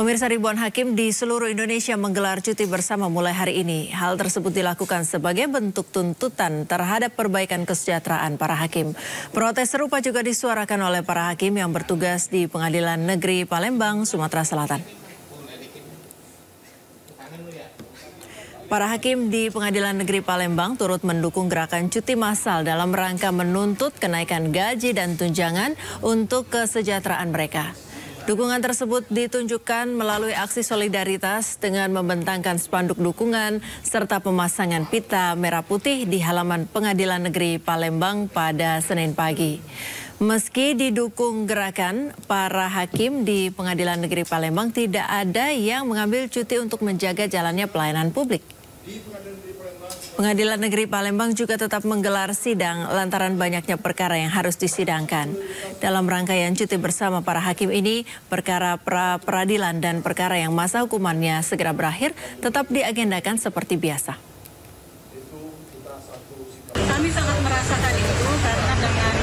Pemirsa, ribuan hakim di seluruh Indonesia menggelar cuti bersama mulai hari ini. Hal tersebut dilakukan sebagai bentuk tuntutan terhadap perbaikan kesejahteraan para hakim. Protes serupa juga disuarakan oleh para hakim yang bertugas di Pengadilan Negeri Palembang, Sumatera Selatan. Para hakim di Pengadilan Negeri Palembang turut mendukung gerakan cuti massal dalam rangka menuntut kenaikan gaji dan tunjangan untuk kesejahteraan mereka. Dukungan tersebut ditunjukkan melalui aksi solidaritas dengan membentangkan spanduk dukungan serta pemasangan pita merah putih di halaman Pengadilan Negeri Palembang pada Senin pagi. Meski didukung gerakan, para hakim di Pengadilan Negeri Palembang tidak ada yang mengambil cuti untuk menjaga jalannya pelayanan publik. Pengadilan Negeri Palembang juga tetap menggelar sidang lantaran banyaknya perkara yang harus disidangkan. Dalam rangkaian cuti bersama para hakim ini, perkara pra-peradilan dan perkara yang masa hukumannya segera berakhir tetap diagendakan seperti biasa. Kami sangat merasakan itu karena dengan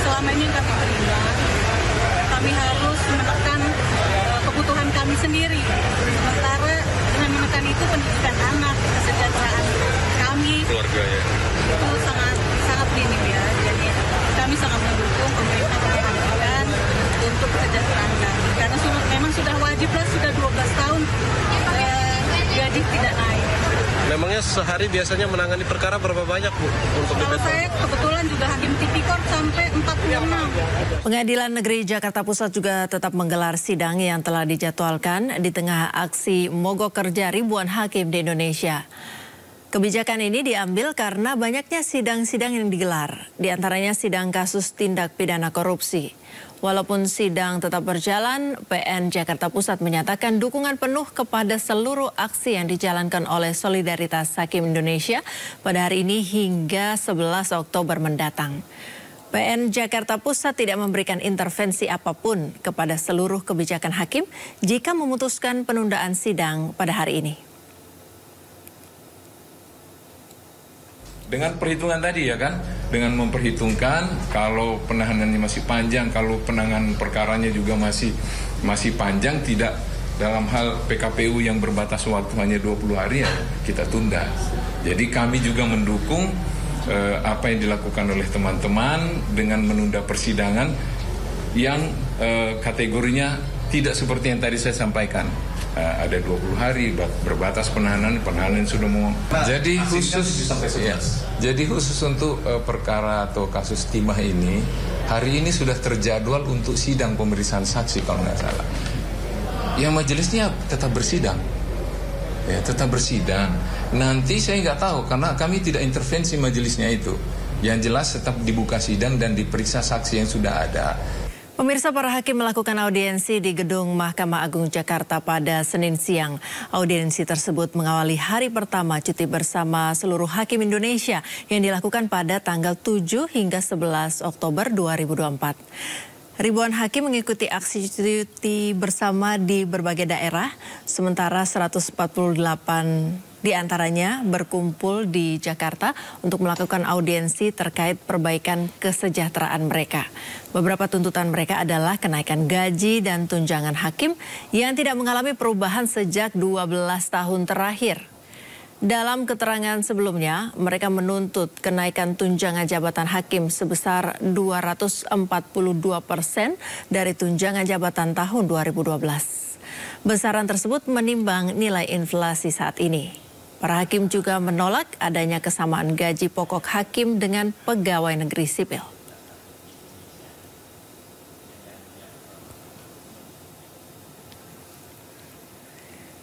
selama ini kami terlibat, kami harus menekan kebutuhan kami sendiri. Sementara dengan menekan itu pendidikan anak, kesejahteraan kami, keluarga ya, itu sangat minim ya. Jadi kami sangat mendukung pemerintah memperhatikan untuk kesejahteraan kami. Karena memang sudah wajib lah, sudah 12 tahun gaji tidak naik. Memangnya sehari biasanya menangani perkara berapa banyak, Bu? Kalau saya kebetulan juga hakim tipikor sampai 46. Pengadilan Negeri Jakarta Pusat juga tetap menggelar sidang yang telah dijadwalkan di tengah aksi mogok kerja ribuan hakim di Indonesia. Kebijakan ini diambil karena banyaknya sidang-sidang yang digelar, di antaranya sidang kasus tindak pidana korupsi. Walaupun sidang tetap berjalan, PN Jakarta Pusat menyatakan dukungan penuh kepada seluruh aksi yang dijalankan oleh Solidaritas Hakim Indonesia pada hari ini hingga 11 Oktober mendatang. PN Jakarta Pusat tidak memberikan intervensi apapun kepada seluruh kebijakan hakim jika memutuskan penundaan sidang pada hari ini. Dengan perhitungan tadi ya kan, dengan memperhitungkan kalau penahanannya masih panjang, kalau penanganan perkaranya juga masih panjang, tidak dalam hal PKPU yang berbatas waktu hanya 20 hari ya kita tunda. Jadi kami juga mendukung apa yang dilakukan oleh teman-teman dengan menunda persidangan yang kategorinya tidak seperti yang tadi saya sampaikan. Ada 20 hari berbatas penahanan sudah mau. Jadi khusus untuk perkara atau kasus timah ini hari ini sudah terjadwal untuk sidang pemeriksaan saksi kalau nggak salah. Ya majelisnya tetap bersidang. Ya tetap bersidang. Nanti saya nggak tahu karena kami tidak intervensi majelisnya itu. Yang jelas tetap dibuka sidang dan diperiksa saksi yang sudah ada. Pemirsa, para hakim melakukan audiensi di Gedung Mahkamah Agung Jakarta pada Senin siang. Audiensi tersebut mengawali hari pertama cuti bersama seluruh hakim Indonesia yang dilakukan pada tanggal 7 hingga 11 Oktober 2024. Ribuan hakim mengikuti aksi cuti bersama di berbagai daerah, sementara 148 di antaranya berkumpul di Jakarta untuk melakukan audiensi terkait perbaikan kesejahteraan mereka. Beberapa tuntutan mereka adalah kenaikan gaji dan tunjangan hakim yang tidak mengalami perubahan sejak 12 tahun terakhir. Dalam keterangan sebelumnya, mereka menuntut kenaikan tunjangan jabatan hakim sebesar 242% dari tunjangan jabatan tahun 2012. Besaran tersebut menimbang nilai inflasi saat ini. Para hakim juga menolak adanya kesamaan gaji pokok hakim dengan pegawai negeri sipil.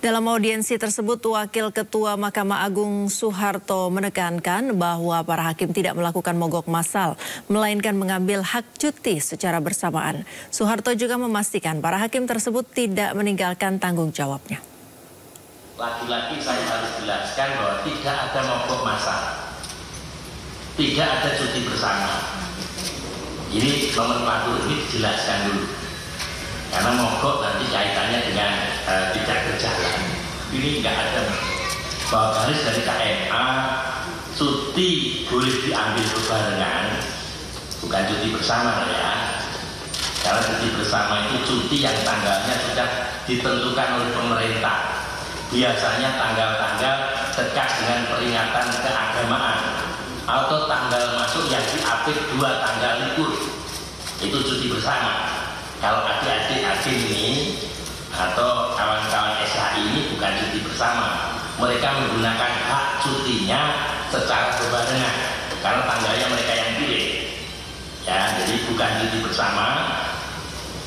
Dalam audiensi tersebut, Wakil Ketua Mahkamah Agung Soeharto menekankan bahwa para hakim tidak melakukan mogok massal, melainkan mengambil hak cuti secara bersamaan. Soeharto juga memastikan para hakim tersebut tidak meninggalkan tanggung jawabnya. Lagi-lagi saya harus jelaskan bahwa tidak ada mogok massal, tidak ada cuti bersama. Ini nomenklatur ini dijelaskan dulu. Karena mogok nanti kaitannya dengan tidak berjalan. Ini nggak ada. Bahwa garis dari KMA, cuti boleh diambil berbarengan, bukan cuti bersama ya. Karena cuti bersama itu cuti yang tanggalnya sudah ditentukan oleh pemerintah. Biasanya tanggal-tanggal dekat dengan peringatan keagamaan atau tanggal masuk yang diapit 2 tanggal libur. Itu cuti bersama. Kalau adik-adik hakim ini atau kawan-kawan SHI ini bukan cuti bersama. Mereka menggunakan hak cutinya secara berbarengan karena tanggalnya mereka yang pilih. Ya, jadi bukan cuti bersama,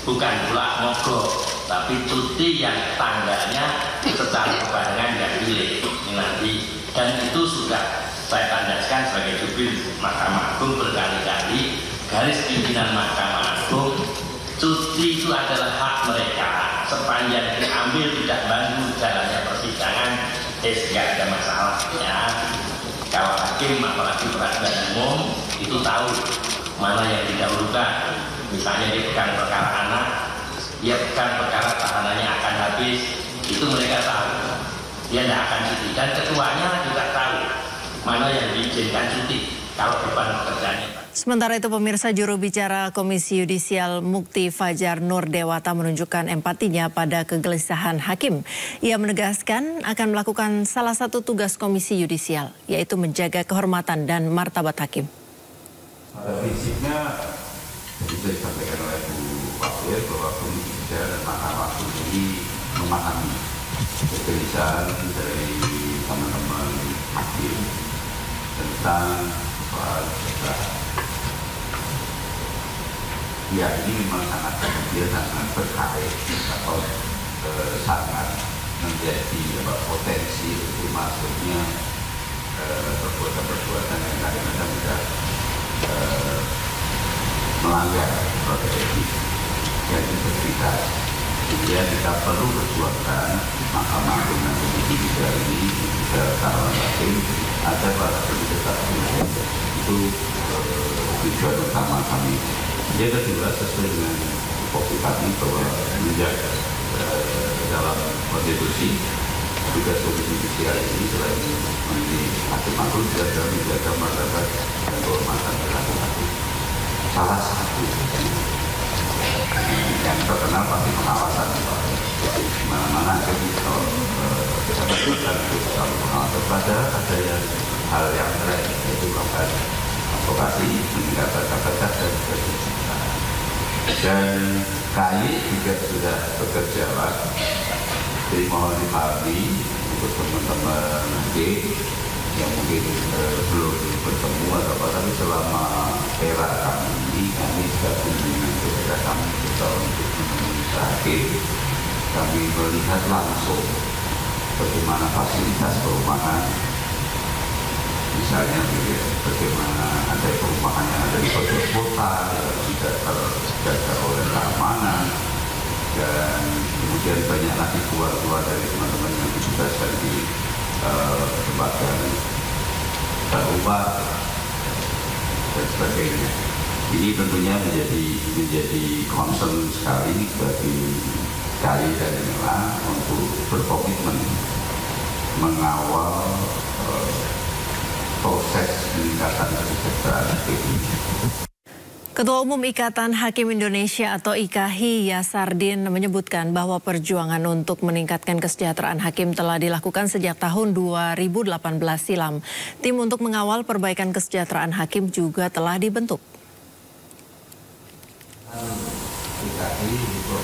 bukan pula mogok, tapi cuti yang tanggalnya secara berbarengan yang pilih. Ini nanti, dan itu sudah saya tandaskan sebagai jubir Mahkamah Agung berkali-kali. Garis pimpinan Mahkamah Agung, cuti itu adalah hak mereka sepanjang diambil tidak bangun jalannya persidangan, nggak ada masalah ya. Kalau hakim apalagi peradilan umum itu tahu mana yang didahulukan. Misalnya dia pegang perkara anak, dia pegang perkara tahanannya akan habis, itu mereka tahu. Dia tidak akan cuti, dan ketuanya juga tahu mana yang diizinkan cuti kalau beban pekerjaannya. Sementara itu pemirsa, juru bicara Komisi Yudisial Mukti Fajar Nur Dewata menunjukkan empatinya pada kegelisahan hakim. Ia menegaskan akan melakukan salah satu tugas Komisi Yudisial, yaitu menjaga kehormatan dan martabat hakim. Pada prinsipnya, bisa disampaikan oleh Bu Wakil bahwa Komisi Yudisial dan Mahkamah Agung ini memahami kegelisahan dari teman-teman hakim tentang soal kesejahteraan. Ya, ini memang sangat berkait atau sangat menjadi potensi untuk masuknya perbuatan-perbuatan yang kadang-kadang sudah melanggar proses etik dan integritas. Kemudian kita perlu perjuangkan Mahkamah Agung dan Komisi Yudisial ini juga kawan hakim agar para tetap itu tujuan utama kami. Yang kedua, sesuai dengan fokus kami bahwa menjaga dalam konstitusi tugas Komisi Yudisial ini selain menjadi hakim agung juga dalam menjaga martabat dan kehormatan perilaku hakim. Salah satu yang terkenal pasti pengawasan, mana-mana hakim itu kita lakukan selalu pengawasan. Padahal ada yang hal yang lain, yaitu bahkan advokasi, meningkatkan kapasitas dan sebagainya. Dan KAI juga sudah bekerja lah. Jadi mohon dipahami untuk teman-teman hakim yang mungkin belum bertemu atau apa, tapi selama era kami ini kami sudah kunjungan kepada kami kita untuk menemui hakim. Kami melihat langsung bagaimana fasilitas perumahan, misalnya bagaimana ada perumahan yang ada di pojok kota yang tidak terjaga oleh keamanan, dan kemudian banyak lagi keluar dari teman-teman yang ditugaskan di tempat yang terubah dan sebagainya. Ini tentunya menjadi concern sekali bagi KAI dan MLA untuk berkomitmen mengawal proses peningkatan kesejahteraan hakim. Ketua Umum Ikatan Hakim Indonesia atau IKHI Yasardin menyebutkan bahwa perjuangan untuk meningkatkan kesejahteraan hakim telah dilakukan sejak tahun 2018 silam. Tim untuk mengawal perbaikan kesejahteraan hakim juga telah dibentuk. IKHI untuk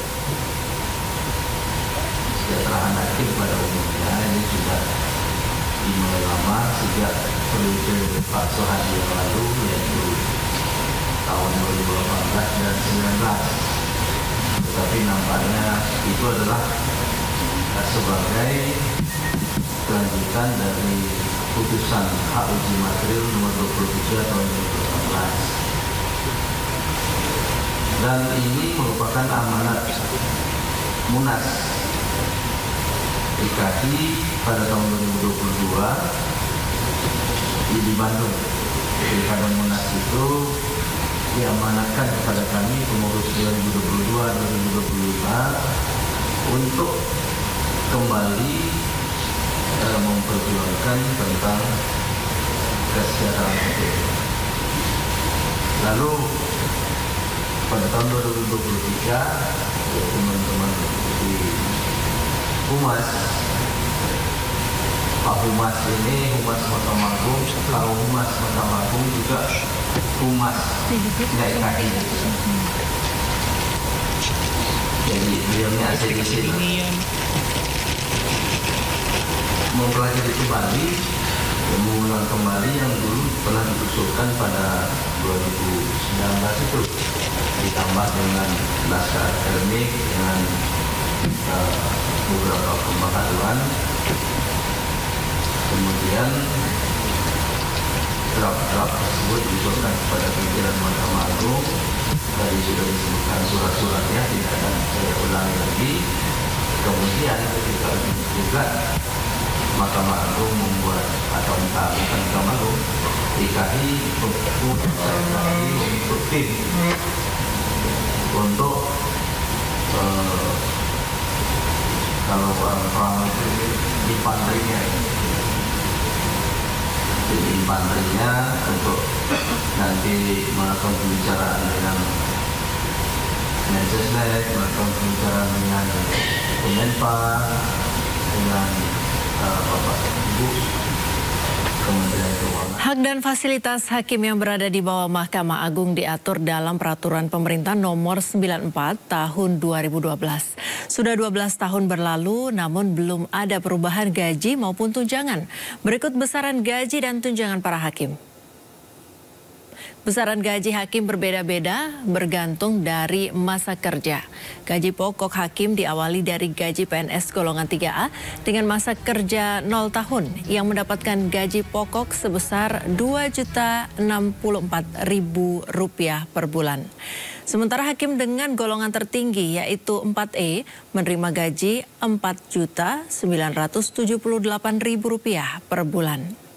kesejahteraan hakim pada umumnya ini sudah dimulai lama sejak periode Pak Soehadi yang lalu, yaitu tahun 2018 dan 2019. Tetapi nampaknya itu adalah sebagai kelanjutan dari putusan hak uji material nomor 23 tahun 2018. Dan ini merupakan amanat Munas IKHI pada tahun 2022 di Bandung. Jadi pada Munas itu diamanatkan kepada kami pengurus 2022-2025 untuk kembali memperjuangkan tentang kesejahteraan hakim. Lalu pada tahun 2023 teman-teman di Humas, Pak Humas ini, Humas Mahkamah Agung, kalau Humas Mahkamah Agung juga Humas DKI. Jadi beliaunya ACDC mempelajari kembali, mengulang kembali yang dulu pernah diusulkan pada 2019 itu, ditambah dengan naskah akademik dengan beberapa pembaharuan. Kemudian draft tersebut diusulkan kepada pimpinan Mahkamah Agung. Tadi sudah disebutkan surat-suratnya, tidak akan saya ulangi lagi. Kemudian ketika juga Mahkamah Agung membuat, atau bukan Mahkamah Agung, DKI untuk tim untuk kalau orang itu infanterinya, jadi infanterinya untuk nanti melakukan pembicaraan dengan Mensesnek, melakukan pembicaraan dengan Kemenpan, dengan Bapak Ibu Kementerian Keuangan. Hak dan fasilitas hakim yang berada di bawah Mahkamah Agung diatur dalam Peraturan Pemerintah Nomor 94 Tahun 2012. Sudah 12 tahun berlalu, namun belum ada perubahan gaji maupun tunjangan. Berikut besaran gaji dan tunjangan para hakim. Besaran gaji hakim berbeda-beda bergantung dari masa kerja. Gaji pokok hakim diawali dari gaji PNS golongan 3A dengan masa kerja 0 tahun yang mendapatkan gaji pokok sebesar Rp2.064.000 per bulan. Sementara hakim dengan golongan tertinggi yaitu 4E menerima gaji Rp4.978.000 per bulan.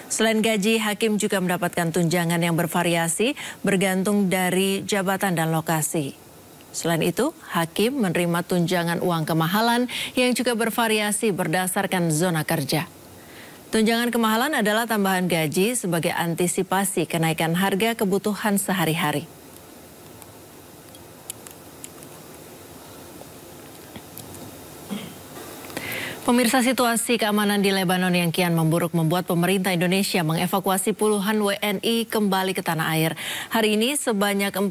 Selain gaji, hakim juga mendapatkan tunjangan yang bervariasi bergantung dari jabatan dan lokasi. Selain itu, hakim menerima tunjangan uang kemahalan yang juga bervariasi berdasarkan zona kerja. Tunjangan kemahalan adalah tambahan gaji sebagai antisipasi kenaikan harga kebutuhan sehari-hari. Pemirsa, situasi keamanan di Lebanon yang kian memburuk membuat pemerintah Indonesia mengevakuasi puluhan WNI kembali ke tanah air. Hari ini sebanyak 40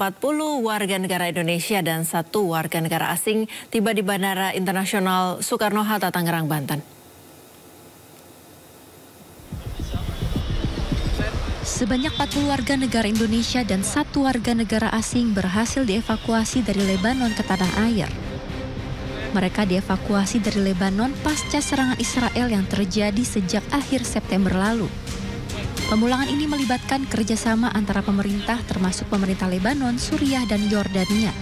warga negara Indonesia dan 1 warga negara asing tiba di Bandara Internasional Soekarno-Hatta, Tangerang, Banten. Sebanyak 40 warga negara Indonesia dan 1 warga negara asing berhasil dievakuasi dari Lebanon ke tanah air. Mereka dievakuasi dari Lebanon pasca serangan Israel yang terjadi sejak akhir September lalu. Pemulangan ini melibatkan kerjasama antara pemerintah termasuk pemerintah Lebanon, Suriah, dan Yordania.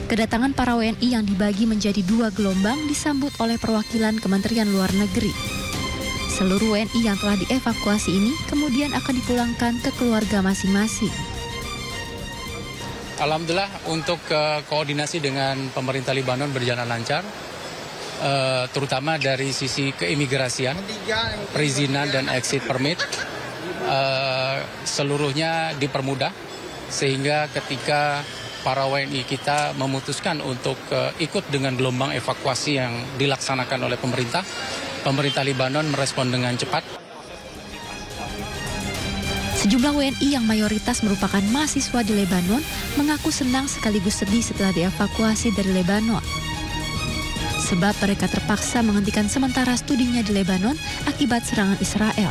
Kedatangan para WNI yang dibagi menjadi 2 gelombang disambut oleh perwakilan Kementerian Luar Negeri. Seluruh WNI yang telah dievakuasi ini kemudian akan dipulangkan ke keluarga masing-masing. Alhamdulillah untuk koordinasi dengan pemerintah Lebanon berjalan lancar, terutama dari sisi keimigrasian, perizinan dan exit permit, seluruhnya dipermudah sehingga ketika para WNI kita memutuskan untuk ikut dengan gelombang evakuasi yang dilaksanakan oleh pemerintah Lebanon merespon dengan cepat. Sejumlah WNI yang mayoritas merupakan mahasiswa di Lebanon mengaku senang sekaligus sedih setelah dievakuasi dari Lebanon. Sebab mereka terpaksa menghentikan sementara studinya di Lebanon akibat serangan Israel.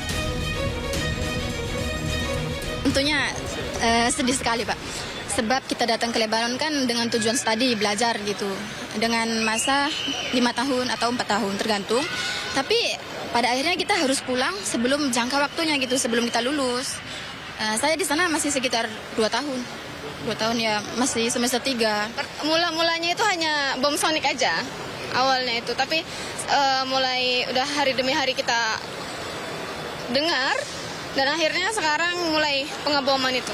Tentunya sedih sekali, Pak. Sebab kita datang ke Lebanon kan dengan tujuan studi, belajar gitu. Dengan masa 5 tahun atau 4 tahun tergantung. Tapi pada akhirnya kita harus pulang sebelum jangka waktunya gitu, sebelum kita lulus. Saya di sana masih sekitar 2 tahun. 2 tahun ya, masih semester 3. Mulanya itu hanya bom sonik aja awalnya itu. Tapi mulai udah hari demi hari kita dengar. Dan akhirnya sekarang mulai pengeboman itu.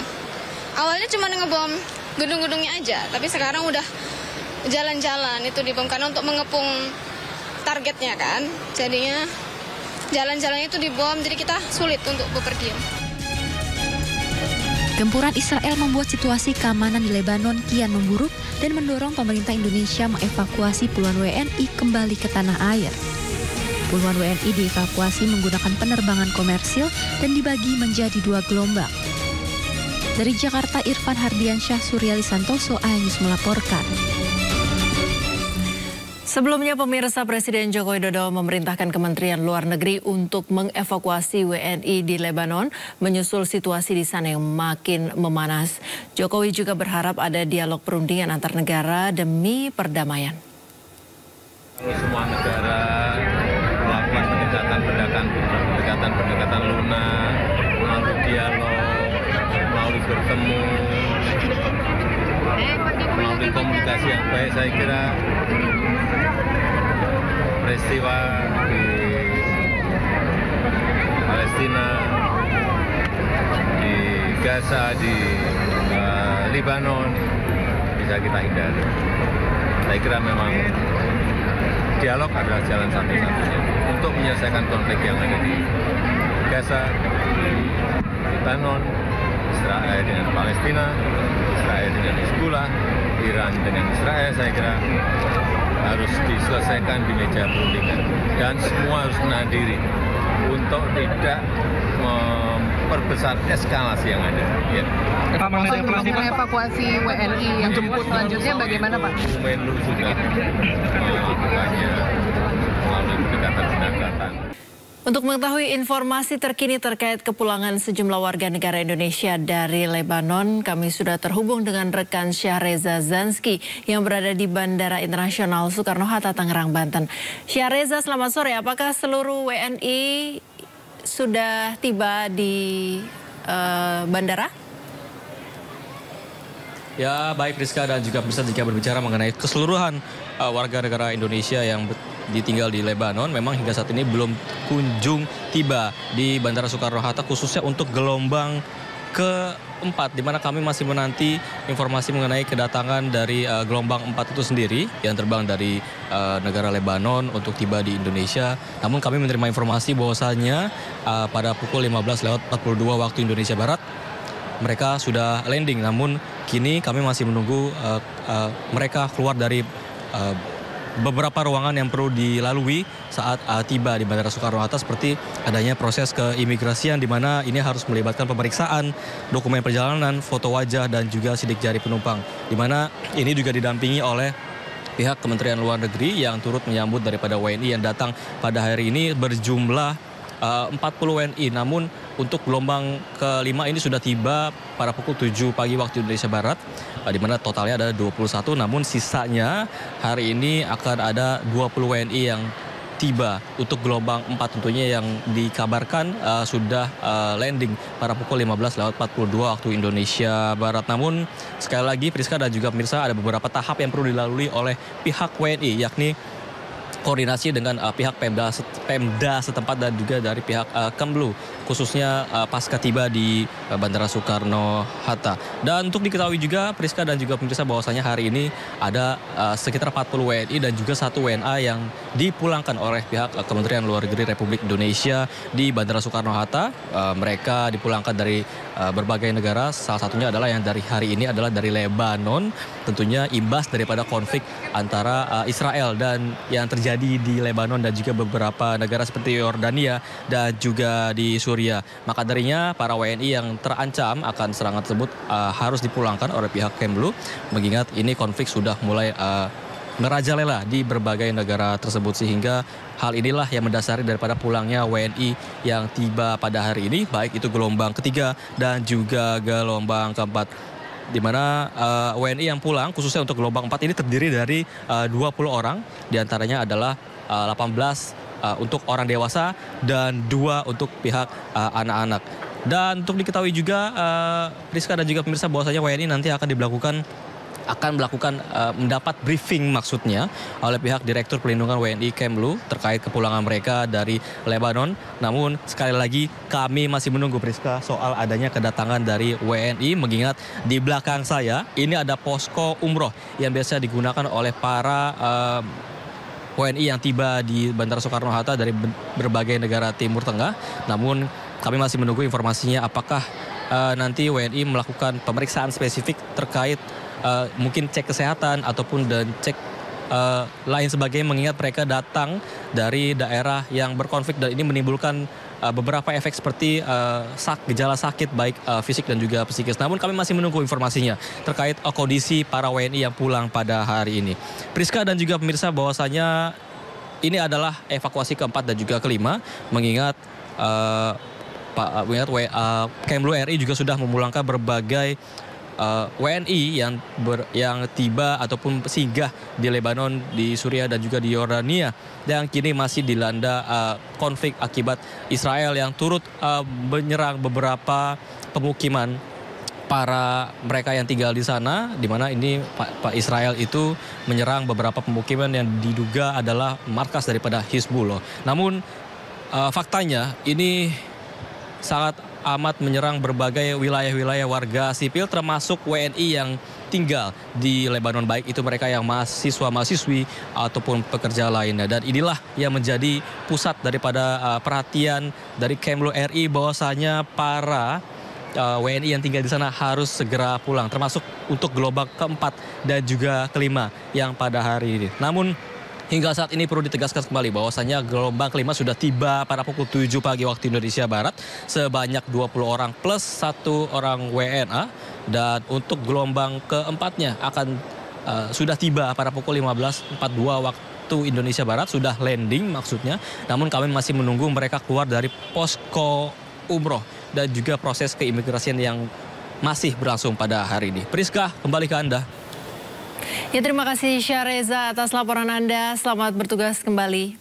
Awalnya cuma ngebom gedung-gedungnya aja. Tapi sekarang udah jalan-jalan itu dibom karena untuk mengepung targetnya kan. Jadinya jalan-jalannya itu dibom, jadi kita sulit untuk bepergian. Gempuran Israel membuat situasi keamanan di Lebanon kian memburuk dan mendorong pemerintah Indonesia mengevakuasi puluhan WNI kembali ke tanah air. Puluhan WNI dievakuasi menggunakan penerbangan komersil dan dibagi menjadi 2 gelombang. Dari Jakarta, Irfan Hardiansyah, Suryali Santoso, iNews melaporkan. Sebelumnya, pemirsa, Presiden Joko Widodo memerintahkan Kementerian Luar Negeri untuk mengevakuasi WNI di Lebanon, menyusul situasi di sana yang makin memanas. Jokowi juga berharap ada dialog perundingan antar negara demi perdamaian. Kalau semua negara melakukan pendekatan lunak, melalui dialog, melalui bertemu, melalui komunikasi yang baik, saya kira peristiwa di Palestina, di Gaza, di Lebanon bisa kita hindari. Saya kira memang dialog adalah jalan satu-satunya untuk menyelesaikan konflik yang ada di Gaza, di Lebanon, Israel dengan Palestina, Israel dengan Hizbullah, Iran dengan Israel. Saya kira harus diselesaikan di meja perundingan dan semua harus menahan diri untuk tidak memperbesar eskalasi yang ada. Ya. Evakuasi WNI yang jemput selanjutnya bagaimana, Pak? Menlu sudah melakukannya melalui pendekatan. Untuk mengetahui informasi terkini terkait kepulangan sejumlah warga negara Indonesia dari Lebanon, kami sudah terhubung dengan rekan Syahreza Zanski yang berada di Bandara Internasional Soekarno-Hatta, Tangerang, Banten. Syahreza, selamat sore. Apakah seluruh WNI sudah tiba di bandara? Ya, baik Rizka dan juga bisa jika berbicara mengenai keseluruhan warga negara Indonesia yang ditinggal di Lebanon, memang hingga saat ini belum kunjung tiba di Bandara Soekarno-Hatta, khususnya untuk gelombang keempat, di mana kami masih menanti informasi mengenai kedatangan dari gelombang 4 itu sendiri yang terbang dari negara Lebanon untuk tiba di Indonesia. Namun kami menerima informasi bahwasanya pada pukul 15:42 waktu Indonesia Barat mereka sudah landing. Namun kini kami masih menunggu mereka keluar dari beberapa ruangan yang perlu dilalui saat tiba di Bandara Soekarno-Hatta, seperti adanya proses keimigrasian di mana ini harus melibatkan pemeriksaan dokumen perjalanan, foto wajah dan juga sidik jari penumpang. Di mana ini juga didampingi oleh pihak Kementerian Luar Negeri yang turut menyambut daripada WNI yang datang pada hari ini berjumlah 40 WNI. Namun untuk gelombang kelima ini sudah tiba pada pukul 7 pagi waktu Indonesia Barat, di mana totalnya ada 21, namun sisanya hari ini akan ada 20 WNI yang tiba untuk gelombang 4 tentunya yang dikabarkan sudah landing pada pukul 15:42 waktu Indonesia Barat. Namun sekali lagi Priska dan juga pemirsa, ada beberapa tahap yang perlu dilalui oleh pihak WNI, yakni koordinasi dengan pihak Pemda setempat dan juga dari pihak Kemlu, khususnya pasca tiba di Bandara Soekarno-Hatta. Dan untuk diketahui juga Priska dan juga pemirsa, bahwasanya hari ini ada sekitar 40 WNI dan juga 1 WNA yang dipulangkan oleh pihak Kementerian Luar Negeri Republik Indonesia di Bandara Soekarno-Hatta. Mereka dipulangkan dari berbagai negara, salah satunya adalah yang dari hari ini adalah dari Lebanon, tentunya imbas daripada konflik antara Israel dan yang terjadi di Lebanon dan juga beberapa negara seperti Yordania dan juga di Suriah. Maka darinya para WNI yang terancam akan serangan tersebut harus dipulangkan oleh pihak Kemlu, mengingat ini konflik sudah mulai merajalela di berbagai negara tersebut, sehingga hal inilah yang mendasari daripada pulangnya WNI yang tiba pada hari ini, baik itu gelombang ketiga dan juga gelombang keempat, di mana WNI yang pulang khususnya untuk gelombang 4 ini terdiri dari 20 orang, diantaranya adalah 18 untuk orang dewasa dan 2 untuk pihak anak-anak. Dan untuk diketahui juga Rizka dan juga pemirsa, bahwasanya WNI nanti akan melakukan mendapat briefing maksudnya oleh pihak Direktur Pelindungan WNI Kemlu terkait kepulangan mereka dari Lebanon. Namun sekali lagi kami masih menunggu Priska soal adanya kedatangan dari WNI, mengingat di belakang saya ini ada posko umroh yang biasa digunakan oleh para WNI yang tiba di Bandara Soekarno-Hatta dari berbagai negara Timur Tengah. Namun kami masih menunggu informasinya apakah nanti WNI melakukan pemeriksaan spesifik terkait mungkin cek kesehatan ataupun dan cek lain sebagainya, mengingat mereka datang dari daerah yang berkonflik dan ini menimbulkan beberapa efek seperti gejala sakit baik fisik dan juga psikis. Namun kami masih menunggu informasinya terkait kondisi para WNI yang pulang pada hari ini. Priska dan juga pemirsa, bahwasanya ini adalah evakuasi keempat dan juga kelima, mengingat Kemlu RI juga sudah memulangkan berbagai WNI yang tiba ataupun singgah di Lebanon, di Suriah dan juga di Yordania, yang kini masih dilanda konflik akibat Israel yang turut menyerang beberapa pemukiman para mereka yang tinggal di sana, di mana ini Pak Israel itu menyerang beberapa pemukiman yang diduga adalah markas daripada Hizbullah. Namun faktanya ini sangat amat menyerang berbagai wilayah-wilayah warga sipil, termasuk WNI yang tinggal di Lebanon, baik itu mereka yang mahasiswa-mahasiswi ataupun pekerja lainnya. Dan inilah yang menjadi pusat daripada perhatian dari Kemlu RI, bahwasanya para WNI yang tinggal di sana harus segera pulang, termasuk untuk gelombang keempat dan juga kelima yang pada hari ini. Namun hingga saat ini perlu ditegaskan kembali bahwasanya gelombang kelima sudah tiba pada pukul 7 pagi waktu Indonesia Barat, sebanyak 20 orang plus 1 orang WNA, dan untuk gelombang keempatnya akan sudah tiba pada pukul 15.42 waktu Indonesia Barat, sudah landing maksudnya. Namun kami masih menunggu mereka keluar dari posko umroh dan juga proses keimigrasian yang masih berlangsung pada hari ini. Priska, kembali ke Anda. Ya, terima kasih Syareza atas laporan Anda. Selamat bertugas kembali.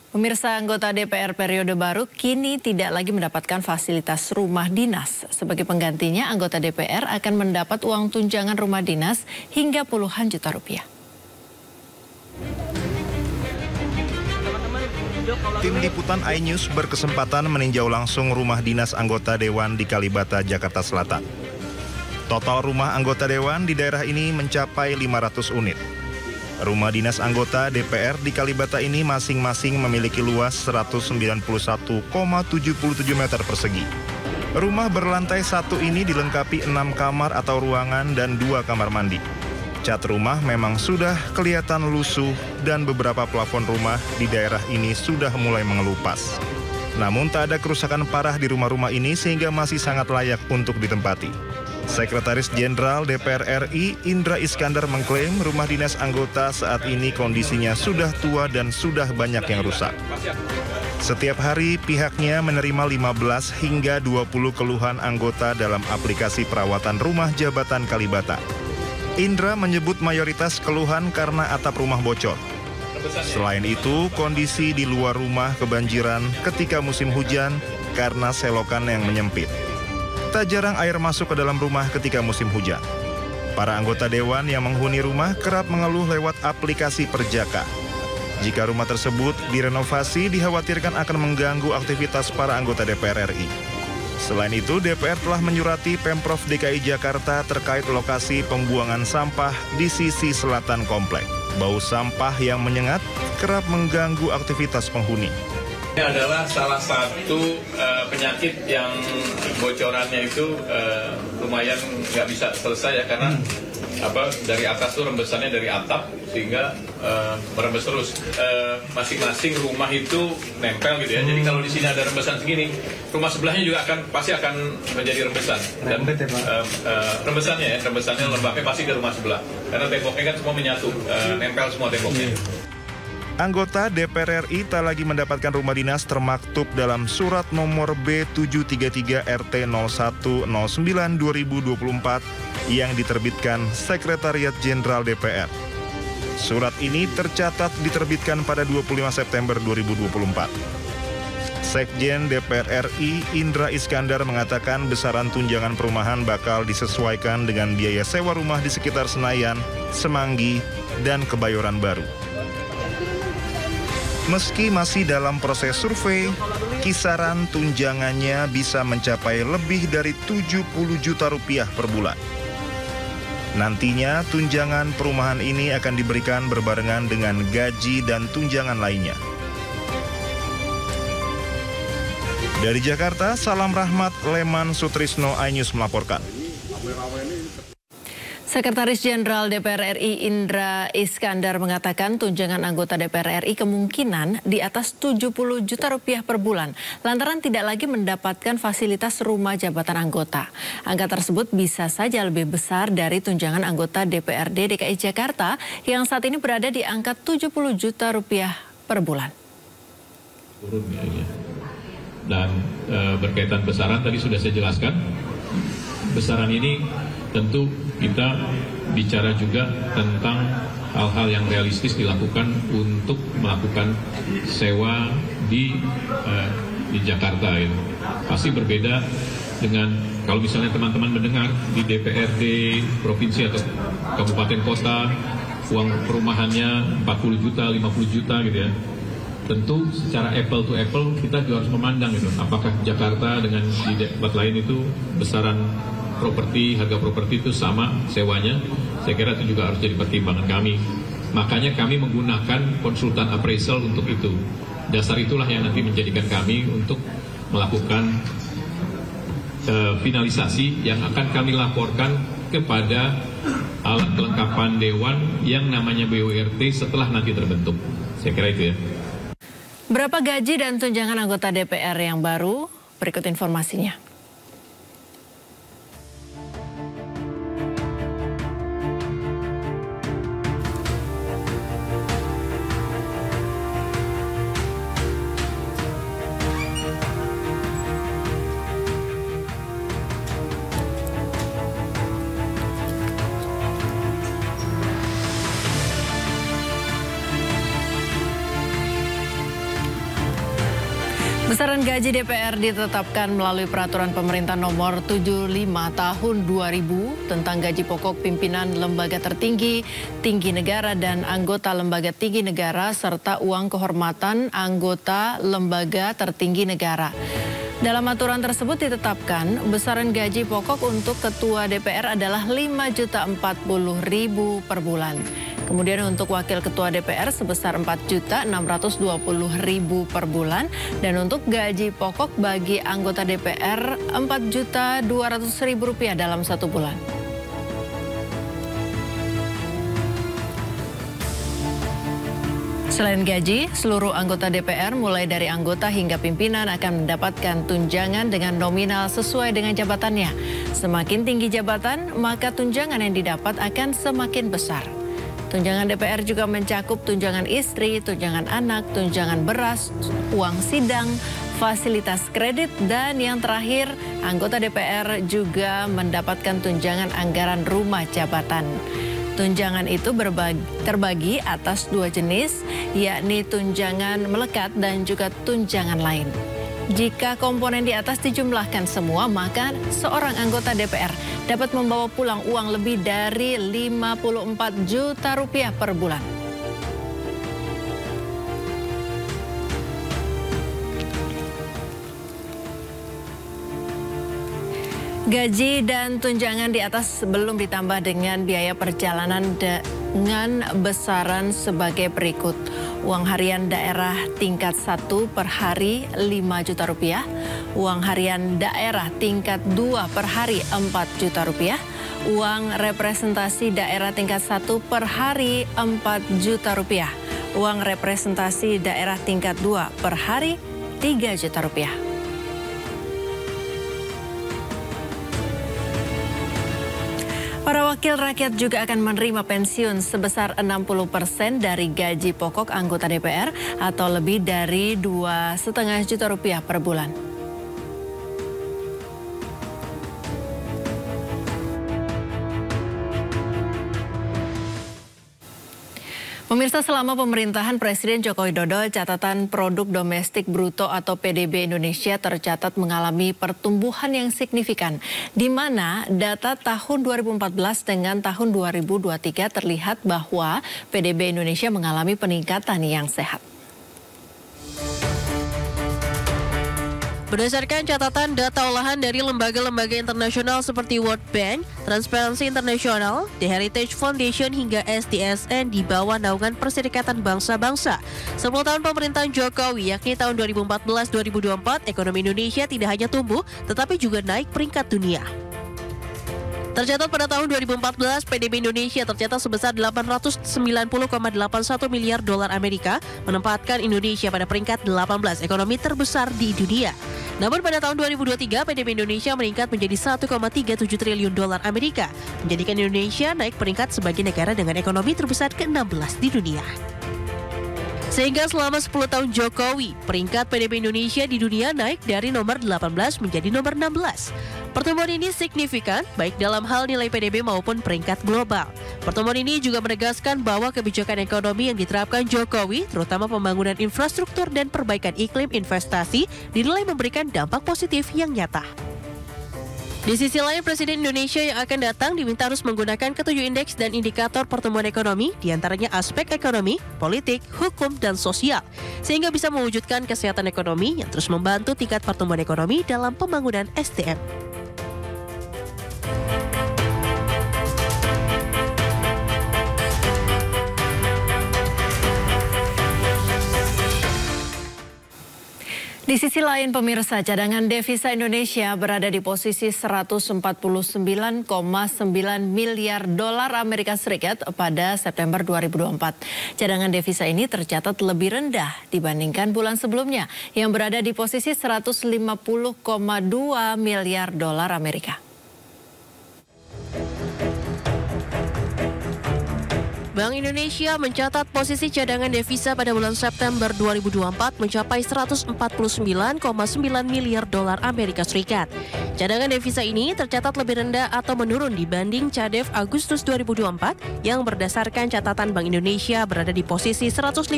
Pemirsa, anggota DPR periode baru kini tidak lagi mendapatkan fasilitas rumah dinas. Sebagai penggantinya, anggota DPR akan mendapat uang tunjangan rumah dinas hingga puluhan juta rupiah. Tim liputan iNews berkesempatan meninjau langsung rumah dinas anggota Dewan di Kalibata, Jakarta Selatan. Total rumah anggota Dewan di daerah ini mencapai 500 unit. Rumah dinas anggota DPR di Kalibata ini masing-masing memiliki luas 191,77 meter persegi. Rumah berlantai 1 ini dilengkapi 6 kamar atau ruangan dan 2 kamar mandi. Cat rumah memang sudah kelihatan lusuh dan beberapa plafon rumah di daerah ini sudah mulai mengelupas. Namun tak ada kerusakan parah di rumah-rumah ini sehingga masih sangat layak untuk ditempati. Sekretaris Jenderal DPR RI Indra Iskandar mengklaim rumah dinas anggota saat ini kondisinya sudah tua dan sudah banyak yang rusak. Setiap hari pihaknya menerima 15 hingga 20 keluhan anggota dalam aplikasi perawatan rumah jabatan Kalibata. Indra menyebut mayoritas keluhan karena atap rumah bocor. Selain itu, kondisi di luar rumah kebanjiran ketika musim hujan karena selokan yang menyempit. Tak jarang air masuk ke dalam rumah ketika musim hujan. Para anggota dewan yang menghuni rumah kerap mengeluh lewat aplikasi Perjaka. Jika rumah tersebut direnovasi, dikhawatirkan akan mengganggu aktivitas para anggota DPR RI. Selain itu, DPR telah menyurati Pemprov DKI Jakarta terkait lokasi pembuangan sampah di sisi selatan komplek. Bau sampah yang menyengat kerap mengganggu aktivitas penghuni. Ini adalah salah satu penyakit yang bocorannya itu lumayan nggak bisa selesai ya, karena dari atas tuh rembesannya dari atap sehingga merembes terus. Masing-masing rumah itu nempel gitu ya. Jadi kalau di sini ada rembesan segini, rumah sebelahnya juga pasti akan menjadi rembesan. Dan rembesannya lembabnya pasti ke rumah sebelah. Karena temboknya kan semua menyatu, nempel semua temboknya. Anggota DPR RI tak lagi mendapatkan rumah dinas termaktub dalam surat nomor B733 RT 0109 2024 yang diterbitkan Sekretariat Jenderal DPR. Surat ini tercatat diterbitkan pada 25 September 2024. Sekjen DPR RI Indra Iskandar mengatakan besaran tunjangan perumahan bakal disesuaikan dengan biaya sewa rumah di sekitar Senayan, Semanggi, dan Kebayoran Baru. Meski masih dalam proses survei, kisaran tunjangannya bisa mencapai lebih dari 70 juta rupiah per bulan. Nantinya tunjangan perumahan ini akan diberikan berbarengan dengan gaji dan tunjangan lainnya. Dari Jakarta, Salam Rahmat, Leman Sutrisno, iNews melaporkan. Sekretaris Jenderal DPR RI Indra Iskandar mengatakan tunjangan anggota DPR RI kemungkinan di atas 70 juta rupiah per bulan lantaran tidak lagi mendapatkan fasilitas rumah jabatan anggota. Angka tersebut bisa saja lebih besar dari tunjangan anggota DPRD DKI Jakarta yang saat ini berada di angka 70 juta rupiah per bulan. Dan berkaitan besaran tadi sudah saya jelaskan. Besaran ini tentu kita bicara juga tentang hal-hal yang realistis dilakukan untuk melakukan sewa di Jakarta ini. Pasti berbeda dengan kalau misalnya teman-teman mendengar di DPRD provinsi atau kabupaten kota uang perumahannya 40 juta, 50 juta gitu ya. Tentu secara apple to apple kita juga harus memandang gitu. Apakah Jakarta dengan di tempat lain itu besaran properti, harga properti itu sama sewanya? Saya kira itu juga harus jadi pertimbangan kami. Makanya kami menggunakan konsultan appraisal untuk itu. Dasar itulah yang nanti menjadikan kami untuk melakukan finalisasi yang akan kami laporkan kepada alat kelengkapan Dewan yang namanya BURT setelah nanti terbentuk. Saya kira itu ya. Berapa gaji dan tunjangan anggota DPR yang baru? Berikut informasinya. Besaran gaji DPR ditetapkan melalui Peraturan Pemerintah Nomor 75 Tahun 2000 tentang gaji pokok pimpinan lembaga tertinggi, tinggi negara dan anggota lembaga tinggi negara serta uang kehormatan anggota lembaga tertinggi negara. Dalam aturan tersebut ditetapkan besaran gaji pokok untuk Ketua DPR adalah Rp5.040.000 per bulan. Kemudian untuk Wakil Ketua DPR sebesar Rp4.620.000 per bulan. Dan untuk gaji pokok bagi anggota DPR Rp4.200.000 dalam 1 bulan. Selain gaji, seluruh anggota DPR mulai dari anggota hingga pimpinan akan mendapatkan tunjangan dengan nominal sesuai dengan jabatannya. Semakin tinggi jabatan, maka tunjangan yang didapat akan semakin besar. Tunjangan DPR juga mencakup tunjangan istri, tunjangan anak, tunjangan beras, uang sidang, fasilitas kredit, dan yang terakhir, anggota DPR juga mendapatkan tunjangan anggaran rumah jabatan. Tunjangan itu terbagi atas 2 jenis, yakni tunjangan melekat dan juga tunjangan lain. Jika komponen di atas dijumlahkan semua, maka seorang anggota DPR dapat membawa pulang uang lebih dari Rp54 juta per bulan. Gaji dan tunjangan di atas belum ditambah dengan biaya perjalanan dengan besaran sebagai berikut. Uang harian daerah tingkat 1 per hari Rp5 juta. Uang harian daerah tingkat 2 per hari Rp4 juta. Uang representasi daerah tingkat 1 per hari Rp4 juta. Uang representasi daerah tingkat 2 per hari Rp3 juta. Para wakil rakyat juga akan menerima pensiun sebesar 60% dari gaji pokok anggota DPR atau lebih dari Rp2,5 juta per bulan. Pemirsa, selama pemerintahan Presiden Joko Widodo, catatan produk domestik bruto atau PDB Indonesia tercatat mengalami pertumbuhan yang signifikan, di mana data tahun 2014 dengan tahun 2023 terlihat bahwa PDB Indonesia mengalami peningkatan yang sehat. Berdasarkan catatan data olahan dari lembaga-lembaga internasional seperti World Bank, Transparency International, The Heritage Foundation hingga SDSN di bawah naungan Perserikatan Bangsa-Bangsa, 10 tahun pemerintahan Jokowi yakni tahun 2014-2024, ekonomi Indonesia tidak hanya tumbuh tetapi juga naik peringkat dunia. Tercatat pada tahun 2014, PDB Indonesia tercatat sebesar 890,81 miliar dolar Amerika, menempatkan Indonesia pada peringkat 18 ekonomi terbesar di dunia. Namun pada tahun 2023, PDB Indonesia meningkat menjadi 1,37 triliun dolar Amerika, menjadikan Indonesia naik peringkat sebagai negara dengan ekonomi terbesar ke-16 di dunia. Sehingga selama 10 tahun Jokowi, peringkat PDB Indonesia di dunia naik dari nomor 18 menjadi nomor 16. Pertemuan ini signifikan baik dalam hal nilai PDB maupun peringkat global. Pertemuan ini juga menegaskan bahwa kebijakan ekonomi yang diterapkan Jokowi, terutama pembangunan infrastruktur dan perbaikan iklim investasi, dinilai memberikan dampak positif yang nyata. Di sisi lain, Presiden Indonesia yang akan datang diminta harus menggunakan ketujuh indeks dan indikator pertumbuhan ekonomi, diantaranya aspek ekonomi, politik, hukum, dan sosial, sehingga bisa mewujudkan kesehatan ekonomi yang terus membantu tingkat pertumbuhan ekonomi dalam pembangunan SDM. Di sisi lain, pemirsa, cadangan devisa Indonesia berada di posisi 149,9 miliar dolar Amerika Serikat pada September 2024. Cadangan devisa ini tercatat lebih rendah dibandingkan bulan sebelumnya yang berada di posisi 150,2 miliar dolar Amerika. Bank Indonesia mencatat posisi cadangan devisa pada bulan September 2024 mencapai 149,9 miliar dolar Amerika Serikat. Cadangan devisa ini tercatat lebih rendah atau menurun dibanding CADEV Agustus 2024 yang berdasarkan catatan Bank Indonesia berada di posisi 150,2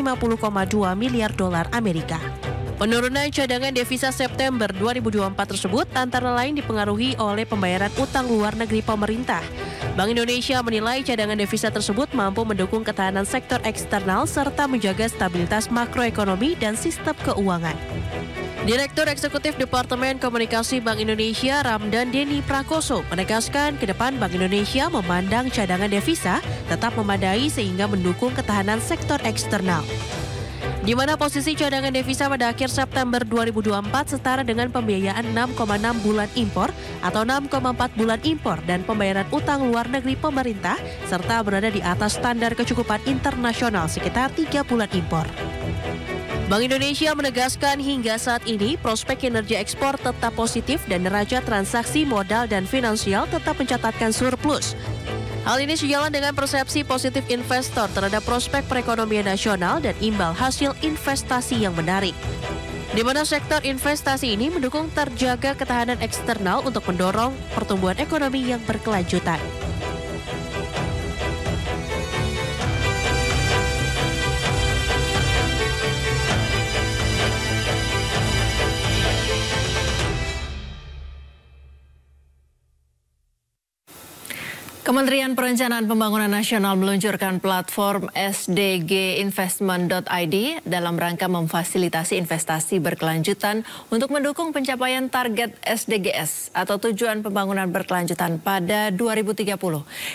miliar dolar Amerika. Penurunan cadangan devisa September 2024 tersebut antara lain dipengaruhi oleh pembayaran utang luar negeri pemerintah. Bank Indonesia menilai cadangan devisa tersebut mampu mendukung ketahanan sektor eksternal serta menjaga stabilitas makroekonomi dan sistem keuangan. Direktur Eksekutif Departemen Komunikasi Bank Indonesia Ramdan Deni Prakoso menegaskan ke depan Bank Indonesia memandang cadangan devisa tetap memadai sehingga mendukung ketahanan sektor eksternal. Di mana posisi cadangan devisa pada akhir September 2024 setara dengan pembiayaan 6,6 bulan impor atau 6,4 bulan impor dan pembayaran utang luar negeri pemerintah serta berada di atas standar kecukupan internasional sekitar 3 bulan impor. Bank Indonesia menegaskan hingga saat ini prospek kinerja ekspor tetap positif dan neraca transaksi modal dan finansial tetap mencatatkan surplus. Hal ini sejalan dengan persepsi positif investor terhadap prospek perekonomian nasional dan imbal hasil investasi yang menarik. Di mana sektor investasi ini mendukung terjaga ketahanan eksternal untuk mendorong pertumbuhan ekonomi yang berkelanjutan. Kementerian Perencanaan Pembangunan Nasional meluncurkan platform sdginvestment.id dalam rangka memfasilitasi investasi berkelanjutan untuk mendukung pencapaian target SDGs atau tujuan pembangunan berkelanjutan pada 2030.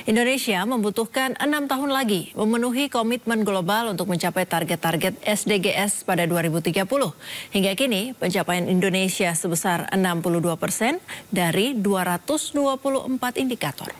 Indonesia membutuhkan 6 tahun lagi memenuhi komitmen global untuk mencapai target-target SDGs pada 2030. Hingga kini pencapaian Indonesia sebesar 62% dari 224 indikator.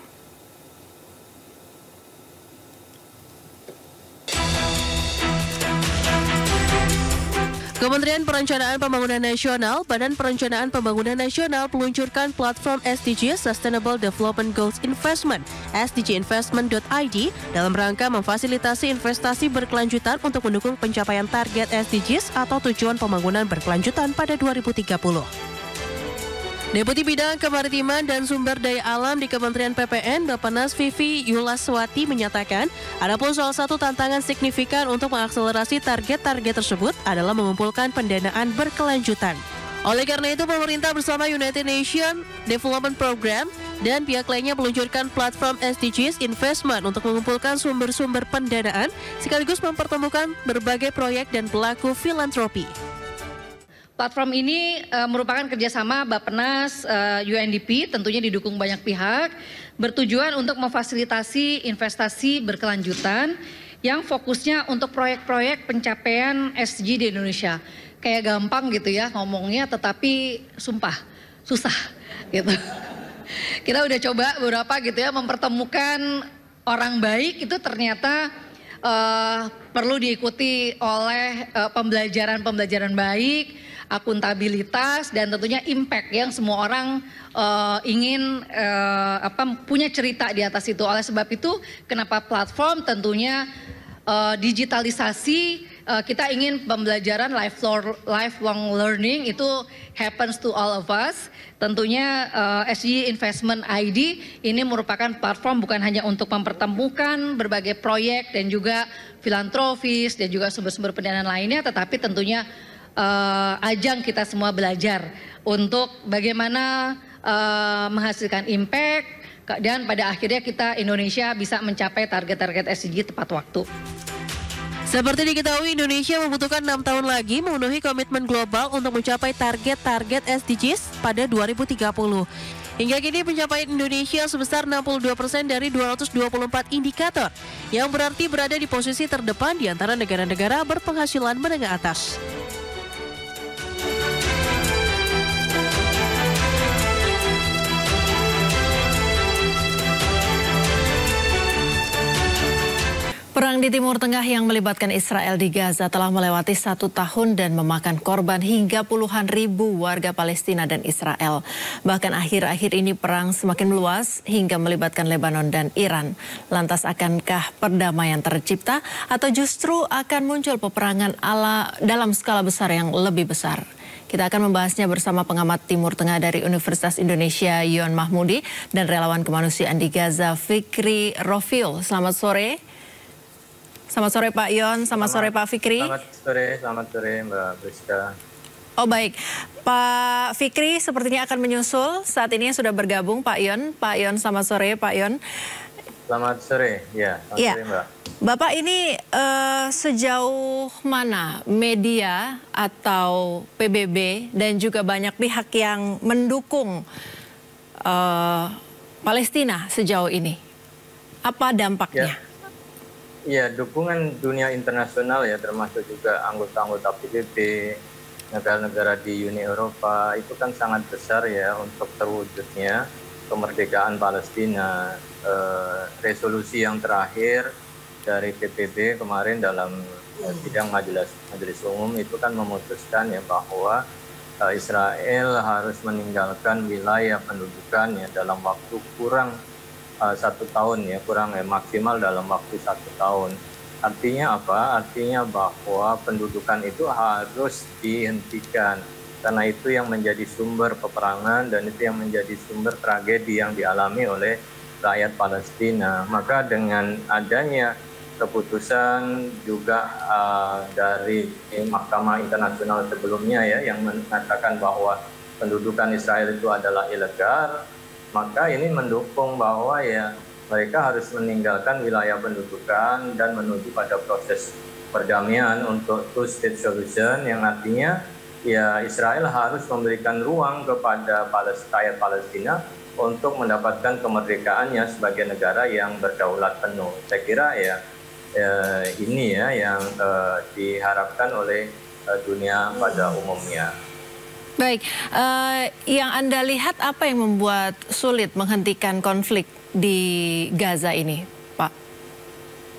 Kementerian Perencanaan Pembangunan Nasional, Badan Perencanaan Pembangunan Nasional meluncurkan platform SDG Sustainable Development Goals Investment, sdginvestment.id, dalam rangka memfasilitasi investasi berkelanjutan untuk mendukung pencapaian target SDGs atau tujuan pembangunan berkelanjutan pada 2030. Deputi Bidang Kemaritiman dan Sumber Daya Alam di Kementerian PPN, Bappenas Vivi Yulaswati menyatakan, adapun salah satu tantangan signifikan untuk mengakselerasi target-target tersebut adalah mengumpulkan pendanaan berkelanjutan. Oleh karena itu, pemerintah bersama United Nations Development Program dan pihak lainnya meluncurkan platform SDGs Investment untuk mengumpulkan sumber-sumber pendanaan sekaligus mempertemukan berbagai proyek dan pelaku filantropi. Platform ini merupakan kerjasama Bappenas, UNDP, tentunya didukung banyak pihak, bertujuan untuk memfasilitasi investasi berkelanjutan yang fokusnya untuk proyek-proyek pencapaian SDG di Indonesia. Kayak gampang gitu ya ngomongnya, tetapi sumpah susah gitu. Kita udah coba beberapa gitu ya, mempertemukan orang baik itu ternyata perlu diikuti oleh pembelajaran baik, akuntabilitas, dan tentunya impact yang semua orang ingin punya cerita di atas itu. Oleh sebab itu kenapa platform tentunya digitalisasi, kita ingin pembelajaran lifelong learning itu happens to all of us. Tentunya SDG Investment ID ini merupakan platform bukan hanya untuk mempertemukan berbagai proyek dan juga filantropis dan juga sumber-sumber pendanaan lainnya, tetapi tentunya ajang kita semua belajar untuk bagaimana menghasilkan impact, dan pada akhirnya kita Indonesia bisa mencapai target-target SDG tepat waktu. Seperti diketahui, Indonesia membutuhkan 6 tahun lagi memenuhi komitmen global untuk mencapai target-target SDGs pada 2030. Hingga kini pencapaian Indonesia sebesar 62% dari 224 indikator, yang berarti berada di posisi terdepan di antara negara-negara berpenghasilan menengah atas. Perang di Timur Tengah yang melibatkan Israel di Gaza telah melewati 1 tahun dan memakan korban hingga puluhan ribu warga Palestina dan Israel. Bahkan akhir-akhir ini perang semakin meluas hingga melibatkan Lebanon dan Iran. Lantas akankah perdamaian tercipta atau justru akan muncul peperangan dalam skala besar yang lebih besar? Kita akan membahasnya bersama pengamat Timur Tengah dari Universitas Indonesia Yon Mahmudi dan relawan kemanusiaan di Gaza Fikri Rofiul. Selamat sore. Selamat sore Pak Yon, selamat sore Pak Fikri. Selamat sore Mbak Priska. Oh baik, Pak Fikri sepertinya akan menyusul saat ini sudah bergabung Pak Yon. Pak Yon, selamat sore Pak Yon. Selamat sore, ya selamat sore Mbak. Bapak ini sejauh mana media atau PBB dan juga banyak pihak yang mendukung Palestina sejauh ini? Apa dampaknya? Ya, dukungan dunia internasional ya, termasuk juga anggota-anggota PBB, negara-negara di Uni Eropa, itu kan sangat besar ya untuk terwujudnya kemerdekaan Palestina. Resolusi yang terakhir dari PBB kemarin dalam sidang Majelis Umum itu kan memutuskan ya bahwa Israel harus meninggalkan wilayah pendudukan ya dalam waktu kurang 1 tahun ya, maksimal dalam waktu 1 tahun. Artinya apa? Artinya bahwa pendudukan itu harus dihentikan karena itu yang menjadi sumber peperangan dan itu yang menjadi sumber tragedi yang dialami oleh rakyat Palestina. Maka dengan adanya keputusan juga dari Mahkamah Internasional sebelumnya ya yang mengatakan bahwa pendudukan Israel itu adalah ilegal, maka ini mendukung bahwa ya mereka harus meninggalkan wilayah pendudukan dan menuju pada proses perdamaian untuk two-state solution, yang artinya ya Israel harus memberikan ruang kepada rakyat Palestina untuk mendapatkan kemerdekaannya sebagai negara yang berdaulat penuh. Saya kira ya ini ya yang diharapkan oleh dunia pada umumnya. Baik, yang Anda lihat apa yang membuat sulit menghentikan konflik di Gaza ini, Pak?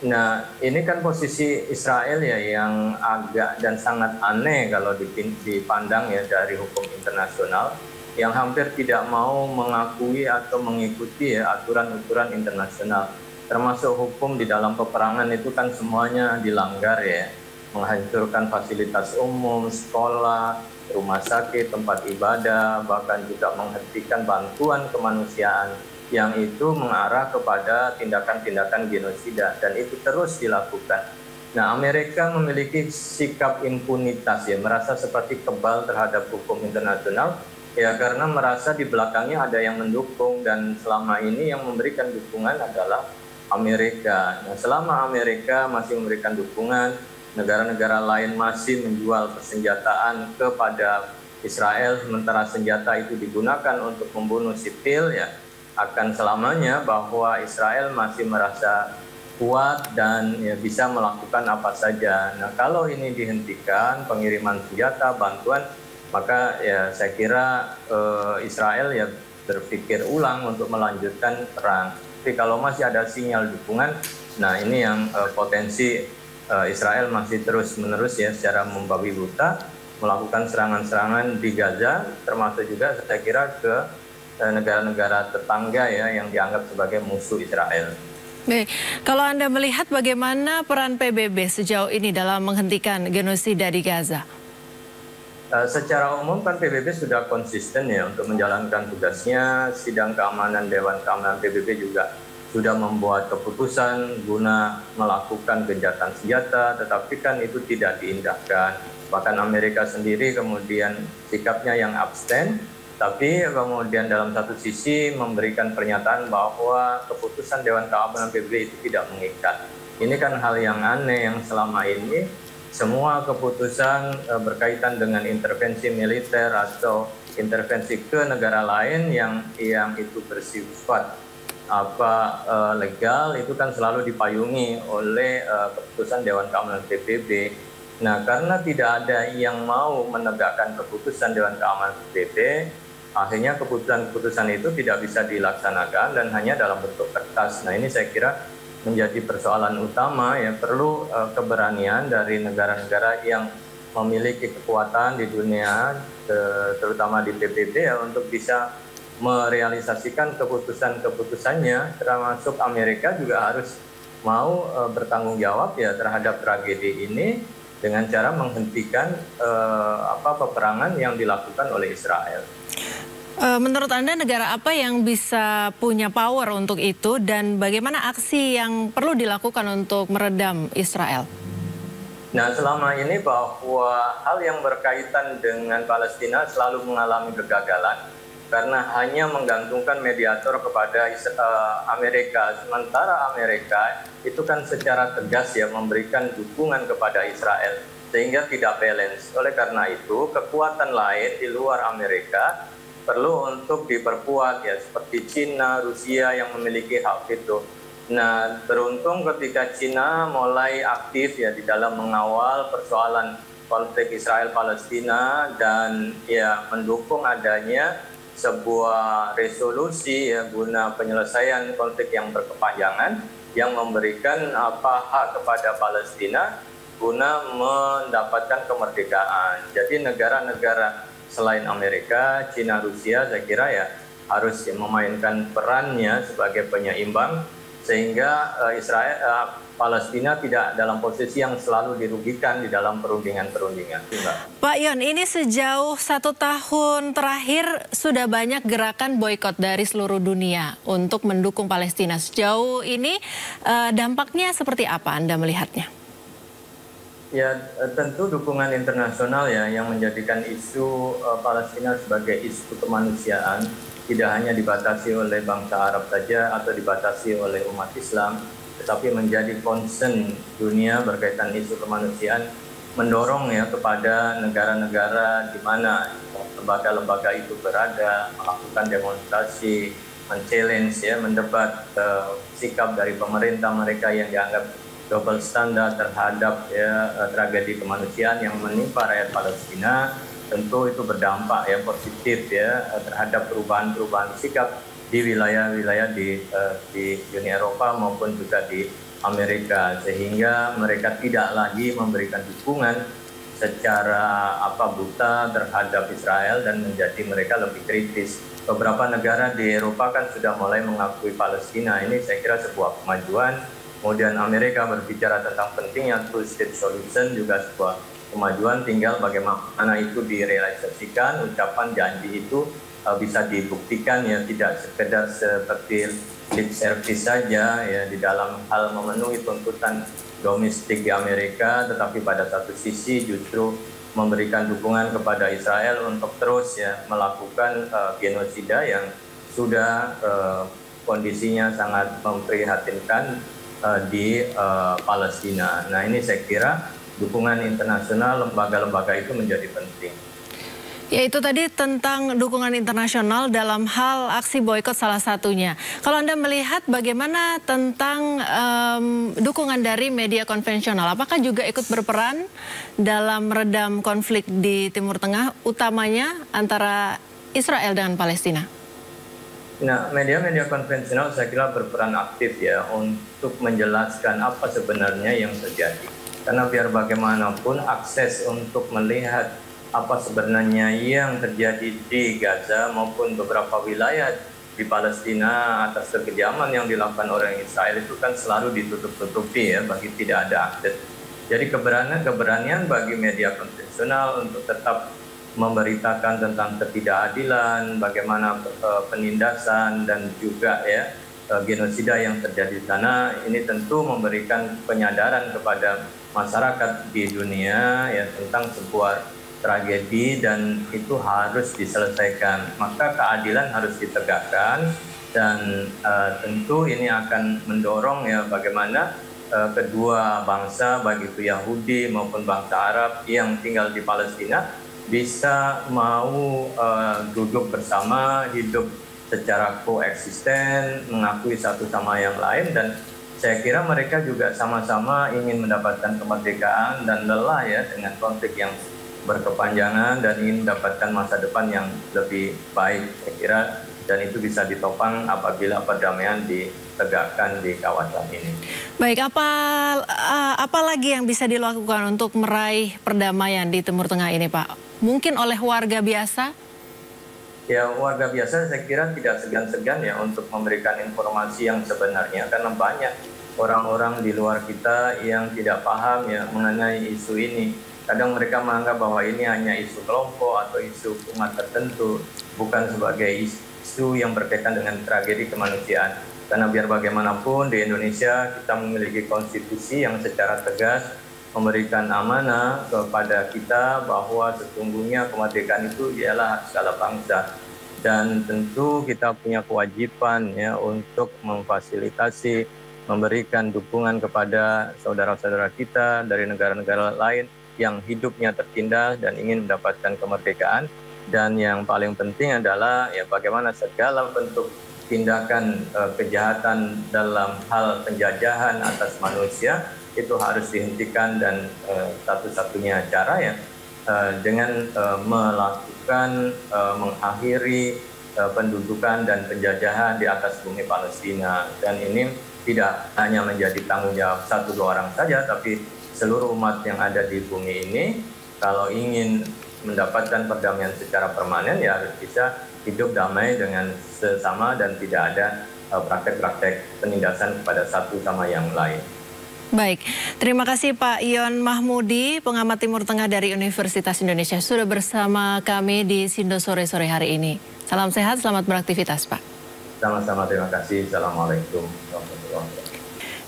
Nah, ini kan posisi Israel ya yang agak dan sangat aneh kalau dipandang ya dari hukum internasional, yang hampir tidak mau mengakui atau mengikuti ya aturan-aturan internasional. Termasuk hukum di dalam peperangan itu kan semuanya dilanggar ya, menghancurkan fasilitas umum, sekolah, rumah sakit, tempat ibadah, bahkan juga menghentikan bantuan kemanusiaan yang itu mengarah kepada tindakan-tindakan genosida, dan itu terus dilakukan. Nah, Amerika memiliki sikap impunitas ya, merasa seperti kebal terhadap hukum internasional ya, karena merasa di belakangnya ada yang mendukung, dan selama ini yang memberikan dukungan adalah Amerika. Nah, selama Amerika masih memberikan dukungan, negara-negara lain masih menjual persenjataan kepada Israel, sementara senjata itu digunakan untuk membunuh sipil, ya akan selamanya bahwa Israel masih merasa kuat dan ya, bisa melakukan apa saja. Nah, kalau ini dihentikan pengiriman senjata, bantuan, maka ya saya kira Israel ya berpikir ulang untuk melanjutkan perang. Tapi kalau masih ada sinyal dukungan, nah ini yang potensi Israel masih terus-menerus ya secara membabi buta melakukan serangan-serangan di Gaza, termasuk juga saya kira ke negara-negara tetangga ya yang dianggap sebagai musuh Israel. Baik, kalau Anda melihat bagaimana peran PBB sejauh ini dalam menghentikan genosida di Gaza? Secara umum kan PBB sudah konsisten ya untuk menjalankan tugasnya. Sidang Keamanan Dewan Keamanan PBB juga sudah membuat keputusan guna melakukan gencatan senjata, tetapi kan itu tidak diindahkan. Bahkan Amerika sendiri kemudian sikapnya yang abstain, tapi kemudian dalam satu sisi memberikan pernyataan bahwa keputusan Dewan Keamanan PBB itu tidak mengikat. Ini kan hal yang aneh yang selama ini semua keputusan berkaitan dengan intervensi militer atau intervensi ke negara lain yang itu bersifat legal itu kan selalu dipayungi oleh keputusan Dewan Keamanan PBB. Nah, karena tidak ada yang mau menegakkan keputusan Dewan Keamanan PBB, akhirnya keputusan-keputusan itu tidak bisa dilaksanakan dan hanya dalam bentuk kertas. Nah, ini saya kira menjadi persoalan utama ya, perlu keberanian dari negara-negara yang memiliki kekuatan di dunia, terutama di PBB ya, untuk bisa merealisasikan keputusan-keputusannya, termasuk Amerika juga harus mau bertanggung jawab ya terhadap tragedi ini dengan cara menghentikan peperangan yang dilakukan oleh Israel. Menurut Anda negara apa yang bisa punya power untuk itu dan bagaimana aksi yang perlu dilakukan untuk meredam Israel? Nah, selama ini bahwa hal yang berkaitan dengan Palestina selalu mengalami kegagalan karena hanya menggantungkan mediator kepada Amerika. Sementara Amerika itu kan secara tegas ya memberikan dukungan kepada Israel sehingga tidak balance. Oleh karena itu kekuatan lain di luar Amerika perlu untuk diperkuat ya, seperti Cina, Rusia yang memiliki hak veto. Nah, beruntung ketika Cina mulai aktif ya di dalam mengawal persoalan konflik Israel-Palestina dan ya mendukung adanya sebuah resolusi ya guna penyelesaian konflik yang berkepanjangan yang memberikan hak kepada Palestina guna mendapatkan kemerdekaan. Jadi negara-negara selain Amerika, Cina, Rusia saya kira ya harus memainkan perannya sebagai penyeimbang sehingga Palestina tidak dalam posisi yang selalu dirugikan di dalam perundingan-perundingan. Pak Yon, ini sejauh 1 tahun terakhir sudah banyak gerakan boikot dari seluruh dunia untuk mendukung Palestina. Sejauh ini dampaknya seperti apa Anda melihatnya? Ya, tentu dukungan internasional ya yang menjadikan isu Palestina sebagai isu kemanusiaan tidak hanya dibatasi oleh bangsa Arab saja atau dibatasi oleh umat Islam, tetapi menjadi concern dunia berkaitan isu kemanusiaan, mendorong ya kepada negara-negara di mana lembaga-lembaga itu berada, melakukan demonstrasi, men-challenge ya, mendebat sikap dari pemerintah mereka yang dianggap double standar terhadap ya tragedi kemanusiaan yang menimpa rakyat Palestina. Tentu itu berdampak yang positif ya terhadap perubahan-perubahan sikap di wilayah-wilayah di Uni Eropa maupun juga di Amerika, sehingga mereka tidak lagi memberikan dukungan secara buta terhadap Israel dan menjadi mereka lebih kritis. Beberapa negara di Eropa kan sudah mulai mengakui Palestina, ini saya kira sebuah kemajuan. Kemudian Amerika berbicara tentang pentingnya two-state solution, juga sebuah kemajuan, tinggal bagaimana itu direalisasikan, ucapan janji itu bisa dibuktikan ya, tidak sekedar seperti lip service saja ya di dalam hal memenuhi tuntutan domestik di Amerika, tetapi pada satu sisi justru memberikan dukungan kepada Israel untuk terus ya melakukan genosida yang sudah kondisinya sangat memprihatinkan di Palestina. Nah, ini saya kira dukungan internasional lembaga-lembaga itu menjadi penting. Ya, itu tadi tentang dukungan internasional dalam hal aksi boikot salah satunya. Kalau Anda melihat bagaimana tentang dukungan dari media konvensional, apakah juga ikut berperan dalam meredam konflik di Timur Tengah, utamanya antara Israel dengan Palestina? Nah, media-media konvensional saya kira berperan aktif ya untuk menjelaskan apa sebenarnya yang terjadi. Karena biar bagaimanapun akses untuk melihat apa sebenarnya yang terjadi di Gaza maupun beberapa wilayah di Palestina atas kekejaman yang dilakukan orang Israel itu kan selalu ditutup-tutupi ya, bagi tidak ada akses. Jadi keberanian bagi media konvensional untuk tetap memberitakan tentang ketidakadilan, bagaimana penindasan dan juga ya genosida yang terjadi di sana, ini tentu memberikan penyadaran kepada masyarakat di dunia ya tentang sebuah tragedi dan itu harus diselesaikan. Maka keadilan harus ditegakkan dan tentu ini akan mendorong ya bagaimana kedua bangsa, baik itu Yahudi maupun bangsa Arab yang tinggal di Palestina bisa mau duduk bersama, hidup secara koeksisten, mengakui satu sama yang lain, dan saya kira mereka juga sama-sama ingin mendapatkan kemerdekaan dan lelah ya dengan konflik yang berkepanjangan dan ingin mendapatkan masa depan yang lebih baik, saya kira, dan itu bisa ditopang apabila perdamaian ditegakkan di kawasan ini. Baik, apa lagi yang bisa dilakukan untuk meraih perdamaian di Timur Tengah ini, Pak? Mungkin oleh warga biasa? Ya, warga biasa saya kira tidak segan-segan ya untuk memberikan informasi yang sebenarnya, karena banyak orang-orang di luar kita yang tidak paham ya mengenai isu ini. Kadang mereka menganggap bahwa ini hanya isu kelompok atau isu umat tertentu, bukan sebagai isu yang berkaitan dengan tragedi kemanusiaan. Karena biar bagaimanapun di Indonesia kita memiliki konstitusi yang secara tegas memberikan amanah kepada kita bahwa sesungguhnya kemerdekaan itu ialah hak segala bangsa. Dan tentu kita punya kewajiban ya untuk memfasilitasi, memberikan dukungan kepada saudara-saudara kita dari negara-negara lain yang hidupnya tertindas dan ingin mendapatkan kemerdekaan. Dan yang paling penting adalah ya bagaimana segala bentuk tindakan kejahatan dalam hal penjajahan atas manusia itu harus dihentikan, dan satu-satunya cara ya dengan melakukan mengakhiri pendudukan dan penjajahan di atas bumi Palestina. Dan ini tidak hanya menjadi tanggung jawab 1-2 orang saja, tapi seluruh umat yang ada di bumi ini kalau ingin mendapatkan perdamaian secara permanen ya harus bisa hidup damai dengan sesama dan tidak ada praktek-praktek penindasan kepada satu sama yang lain. Baik, terima kasih Pak Ion Mahmudi, pengamat Timur Tengah dari Universitas Indonesia, sudah bersama kami di Sindo sore-sore hari ini. Salam sehat, selamat beraktivitas Pak. Sama-sama, terima kasih. Assalamualaikum warahmatullahi wabarakatuh.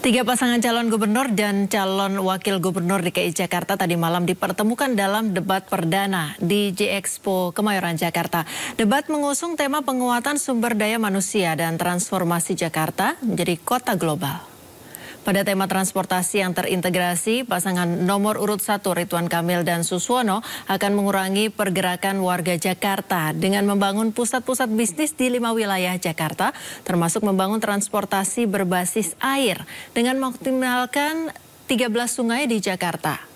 3 pasangan calon gubernur dan calon wakil gubernur DKI Jakarta tadi malam dipertemukan dalam debat perdana di J-Expo Kemayoran, Jakarta. Debat mengusung tema penguatan sumber daya manusia dan transformasi Jakarta menjadi kota global. Pada tema transportasi yang terintegrasi, pasangan nomor urut 1 Ridwan Kamil dan Suswono akan mengurangi pergerakan warga Jakarta dengan membangun pusat-pusat bisnis di 5 wilayah Jakarta, termasuk membangun transportasi berbasis air dengan mengoptimalkan 13 sungai di Jakarta.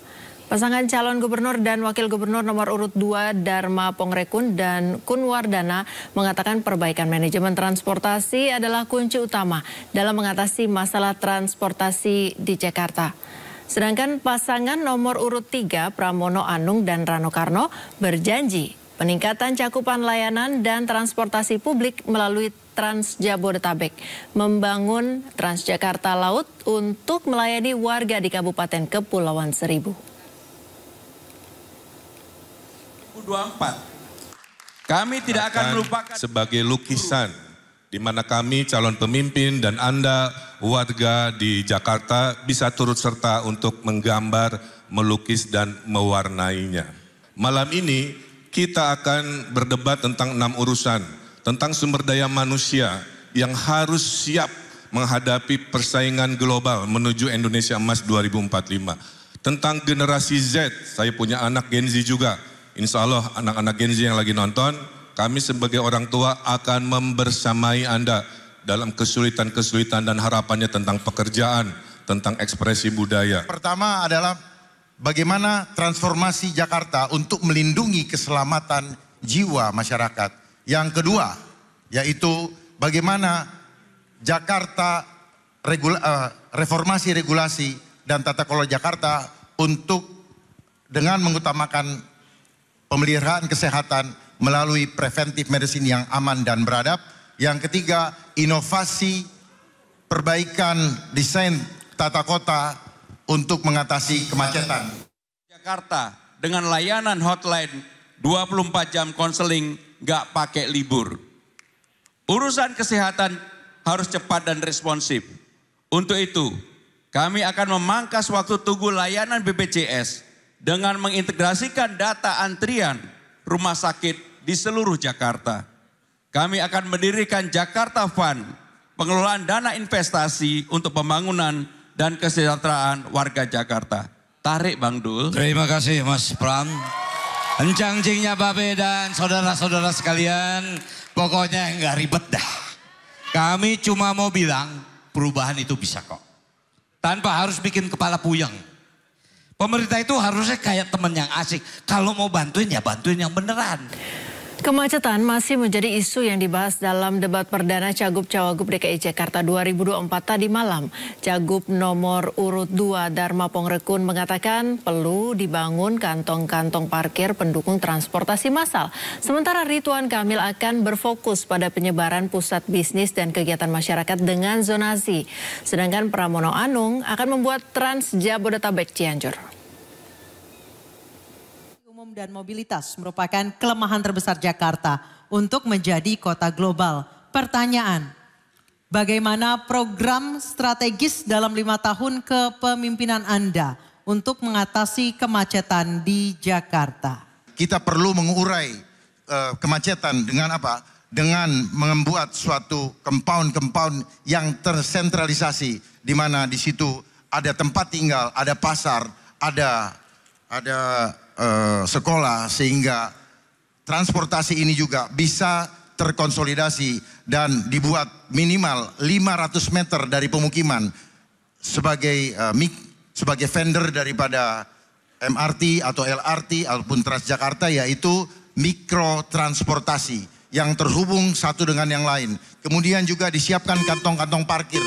Pasangan calon gubernur dan wakil gubernur nomor urut 2 Dharma Pongrekun dan Kunwardana mengatakan perbaikan manajemen transportasi adalah kunci utama dalam mengatasi masalah transportasi di Jakarta. Sedangkan pasangan nomor urut 3 Pramono Anung dan Rano Karno berjanji peningkatan cakupan layanan dan transportasi publik melalui Trans Jabodetabek, membangun Transjakarta Laut untuk melayani warga di Kabupaten Kepulauan Seribu. 2024. Kami tidak akan melupakan sebagai lukisan di mana kami calon pemimpin dan Anda warga di Jakarta bisa turut serta untuk menggambar, melukis dan mewarnainya. Malam ini kita akan berdebat tentang 6 urusan, tentang sumber daya manusia yang harus siap menghadapi persaingan global menuju Indonesia Emas 2045. Tentang generasi Z, saya punya anak Gen Z juga. Insya Allah anak-anak Gen Z yang lagi nonton, kami sebagai orang tua akan membersamai Anda dalam kesulitan-kesulitan dan harapannya tentang pekerjaan, tentang ekspresi budaya. Pertama adalah bagaimana transformasi Jakarta untuk melindungi keselamatan jiwa masyarakat. Yang kedua, yaitu bagaimana Jakarta reformasi regulasi dan tata kelola Jakarta untuk dengan mengutamakan pemeliharaan kesehatan melalui preventive medicine yang aman dan beradab. Yang ketiga, inovasi perbaikan desain tata kota untuk mengatasi kemacetan. Jakarta dengan layanan hotline 24 jam konseling gak pakai libur. Urusan kesehatan harus cepat dan responsif. Untuk itu, kami akan memangkas waktu tunggu layanan BPJS dengan mengintegrasikan data antrian rumah sakit di seluruh Jakarta. Kami akan mendirikan Jakarta Fund, pengelolaan dana investasi untuk pembangunan dan kesejahteraan warga Jakarta. Tarik Bang Dul. Terima kasih Mas Pram. Encang-cingnya Babe dan saudara-saudara sekalian, pokoknya nggak ribet dah. Kami cuma mau bilang perubahan itu bisa kok. Tanpa harus bikin kepala puyeng. Pemerintah itu harusnya kayak temen yang asik. Kalau mau bantuin ya bantuin yang beneran. Kemacetan masih menjadi isu yang dibahas dalam debat perdana Cagup-Cawagup DKI Jakarta 2024 tadi malam. Cagup nomor urut 2 Dharma Pongrekun mengatakan perlu dibangun kantong-kantong parkir pendukung transportasi massal. Sementara Ridwan Kamil akan berfokus pada penyebaran pusat bisnis dan kegiatan masyarakat dengan zonasi. Sedangkan Pramono Anung akan membuat Trans Jabodetabek Cianjur. Dan mobilitas merupakan kelemahan terbesar Jakarta untuk menjadi kota global. Pertanyaan, bagaimana program strategis dalam 5 tahun kepemimpinan Anda untuk mengatasi kemacetan di Jakarta? Kita perlu mengurai kemacetan dengan apa? Dengan membuat suatu compound yang tersentralisasi, di mana di situ ada tempat tinggal, ada pasar, ada sekolah, sehingga transportasi ini juga bisa terkonsolidasi dan dibuat minimal 500 meter dari pemukiman sebagai vendor daripada MRT atau LRT ataupun Transjakarta, yaitu mikrotransportasi yang terhubung satu dengan yang lain. Kemudian juga disiapkan kantong-kantong parkir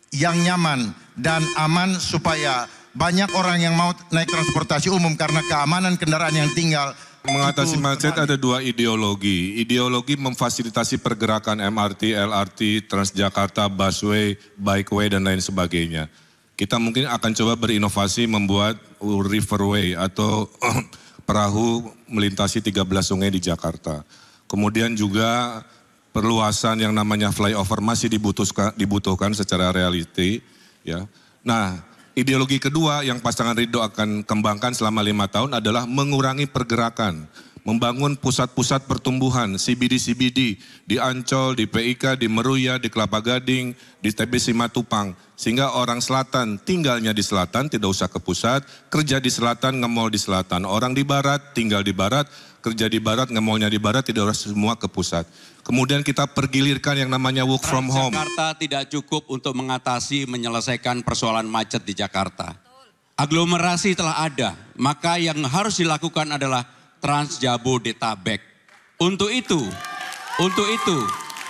yang nyaman dan aman supaya banyak orang yang mau naik transportasi umum karena keamanan kendaraan yang tinggal. Mengatasi macet ada 2 ideologi. Ideologi memfasilitasi pergerakan MRT, LRT, Transjakarta, busway, bikeway dan lain sebagainya. Kita mungkin akan coba berinovasi membuat riverway atau perahu melintasi 13 sungai di Jakarta. Kemudian juga perluasan yang namanya flyover masih dibutuhkan secara reality. Ya. Nah, ideologi kedua yang pasangan Ridho akan kembangkan selama 5 tahun adalah mengurangi pergerakan. Membangun pusat-pusat pertumbuhan, CBD di Ancol, di PIK, di Meruya, di Kelapa Gading, di TB Simatupang. Sehingga orang selatan tinggalnya di selatan, tidak usah ke pusat, kerja di selatan, nge-mall di selatan. Orang di barat, tinggal di barat, kerja di barat, nge-mallnya di barat, tidak harus semua ke pusat. Kemudian kita pergilirkan yang namanya work from home. Jakarta tidak cukup untuk mengatasi, menyelesaikan persoalan macet di Jakarta. Aglomerasi telah ada, maka yang harus dilakukan adalah Trans Jabodetabek. Untuk itu,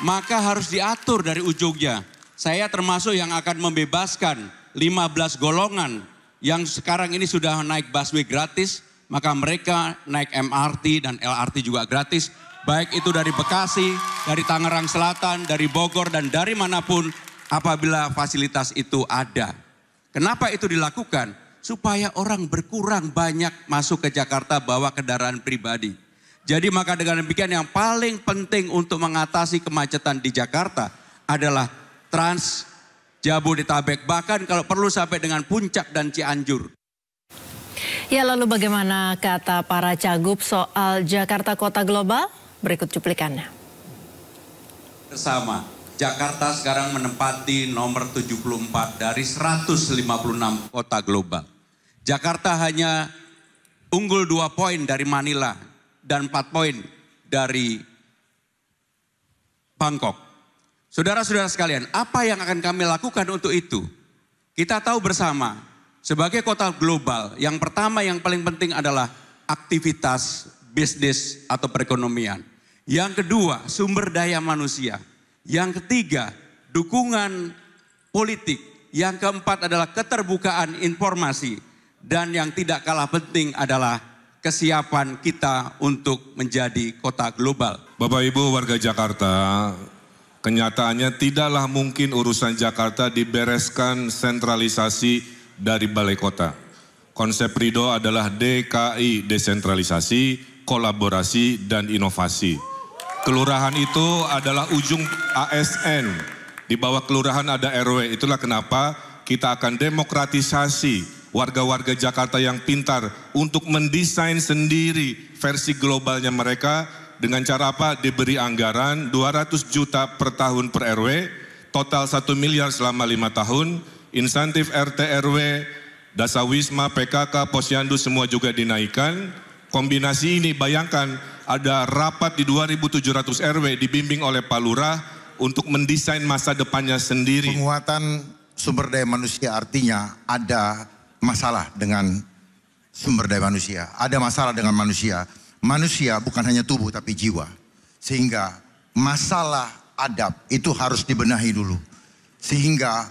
maka harus diatur dari ujungnya. Saya termasuk yang akan membebaskan 15 golongan yang sekarang ini sudah naik busway gratis, maka mereka naik MRT dan LRT juga gratis. Baik itu dari Bekasi, dari Tangerang Selatan, dari Bogor dan dari manapun apabila fasilitas itu ada. Kenapa itu dilakukan? Supaya orang berkurang banyak masuk ke Jakarta bawa kendaraan pribadi. Jadi maka dengan demikian yang paling penting untuk mengatasi kemacetan di Jakarta adalah Trans Jabodetabek. Bahkan kalau perlu sampai dengan Puncak dan Cianjur. Ya, lalu bagaimana kata para cagup soal Jakarta Kota Global? Berikut cuplikannya. Bersama, Jakarta sekarang menempati nomor 74 dari 156 kota global. Jakarta hanya unggul 2 poin dari Manila dan 4 poin dari Bangkok. Saudara-saudara sekalian, apa yang akan kami lakukan untuk itu? Kita tahu bersama, sebagai kota global, yang pertama yang paling penting adalah aktivitas bisnis atau perekonomian. Yang kedua, sumber daya manusia. Yang ketiga, dukungan politik. Yang keempat adalah keterbukaan informasi. Dan yang tidak kalah penting adalah kesiapan kita untuk menjadi kota global. Bapak Ibu warga Jakarta, kenyataannya tidaklah mungkin urusan Jakarta dibereskan sentralisasi dari balai kota. Konsep Ridho adalah DKI, desentralisasi, kolaborasi, dan inovasi. Kelurahan itu adalah ujung ASN. Di bawah kelurahan ada RW. Itulah kenapa kita akan demokratisasi warga-warga Jakarta yang pintar untuk mendesain sendiri versi globalnya mereka dengan cara apa? Diberi anggaran 200 juta per tahun per RW, total 1 miliar selama 5 tahun, insentif RT RW, Dasawisma, PKK, Posyandu semua juga dinaikkan. Kombinasi ini bayangkan ada rapat di 2.700 RW dibimbing oleh Pak Lurah untuk mendesain masa depannya sendiri. Penguatan sumber daya manusia artinya ada masalah dengan sumber daya manusia. Ada masalah dengan manusia. Manusia bukan hanya tubuh tapi jiwa. Sehingga masalah adab itu harus dibenahi dulu. Sehingga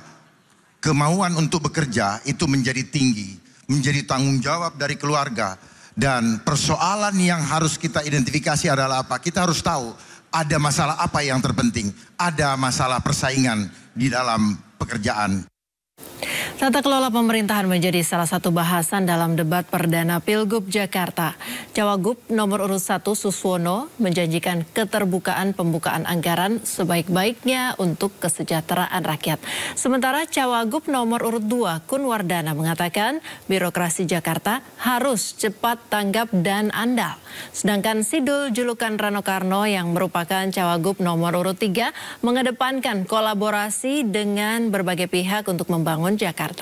kemauan untuk bekerja itu menjadi tinggi. Menjadi tanggung jawab dari keluarga. Dan persoalan yang harus kita identifikasi adalah apa? Kita harus tahu ada masalah apa yang terpenting. Ada masalah persaingan di dalam pekerjaan. Tata kelola pemerintahan menjadi salah satu bahasan dalam debat perdana Pilgub Jakarta. Cawagup nomor urut 1 Suswono menjanjikan keterbukaan pembukaan anggaran sebaik-baiknya untuk kesejahteraan rakyat. Sementara Cawagup nomor urut 2 Kunwardana mengatakan birokrasi Jakarta harus cepat tanggap dan andal. Sedangkan Sidul julukan Rano Karno yang merupakan Cawagup nomor urut 3 mengedepankan kolaborasi dengan berbagai pihak untuk membangun Jakarta.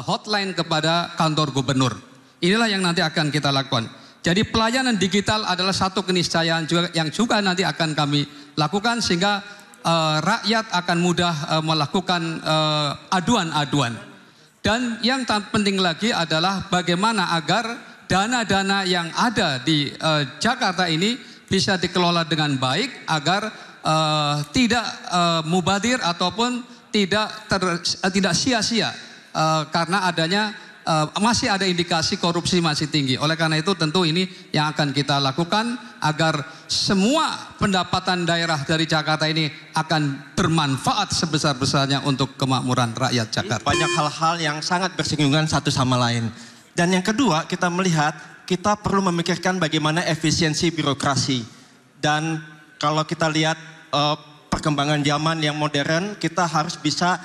Hotline kepada kantor gubernur. Inilah yang nanti akan kita lakukan. Jadi pelayanan digital adalah satu keniscayaan yang juga nanti akan kami lakukan sehingga rakyat akan mudah melakukan aduan-aduan. Dan yang penting lagi adalah bagaimana agar dana-dana yang ada di Jakarta ini bisa dikelola dengan baik agar tidak mubadir ataupun tidak sia-sia karena adanya masih ada indikasi korupsi masih tinggi. Oleh karena itu tentu ini yang akan kita lakukan agar semua pendapatan daerah dari Jakarta ini akan bermanfaat sebesar-besarnya untuk kemakmuran rakyat Jakarta. Banyak hal-hal yang sangat bersinggungan satu sama lain. Dan yang kedua kita melihat kita perlu memikirkan bagaimana efisiensi birokrasi. Dan kalau kita lihat perkembangan zaman yang modern, kita harus bisa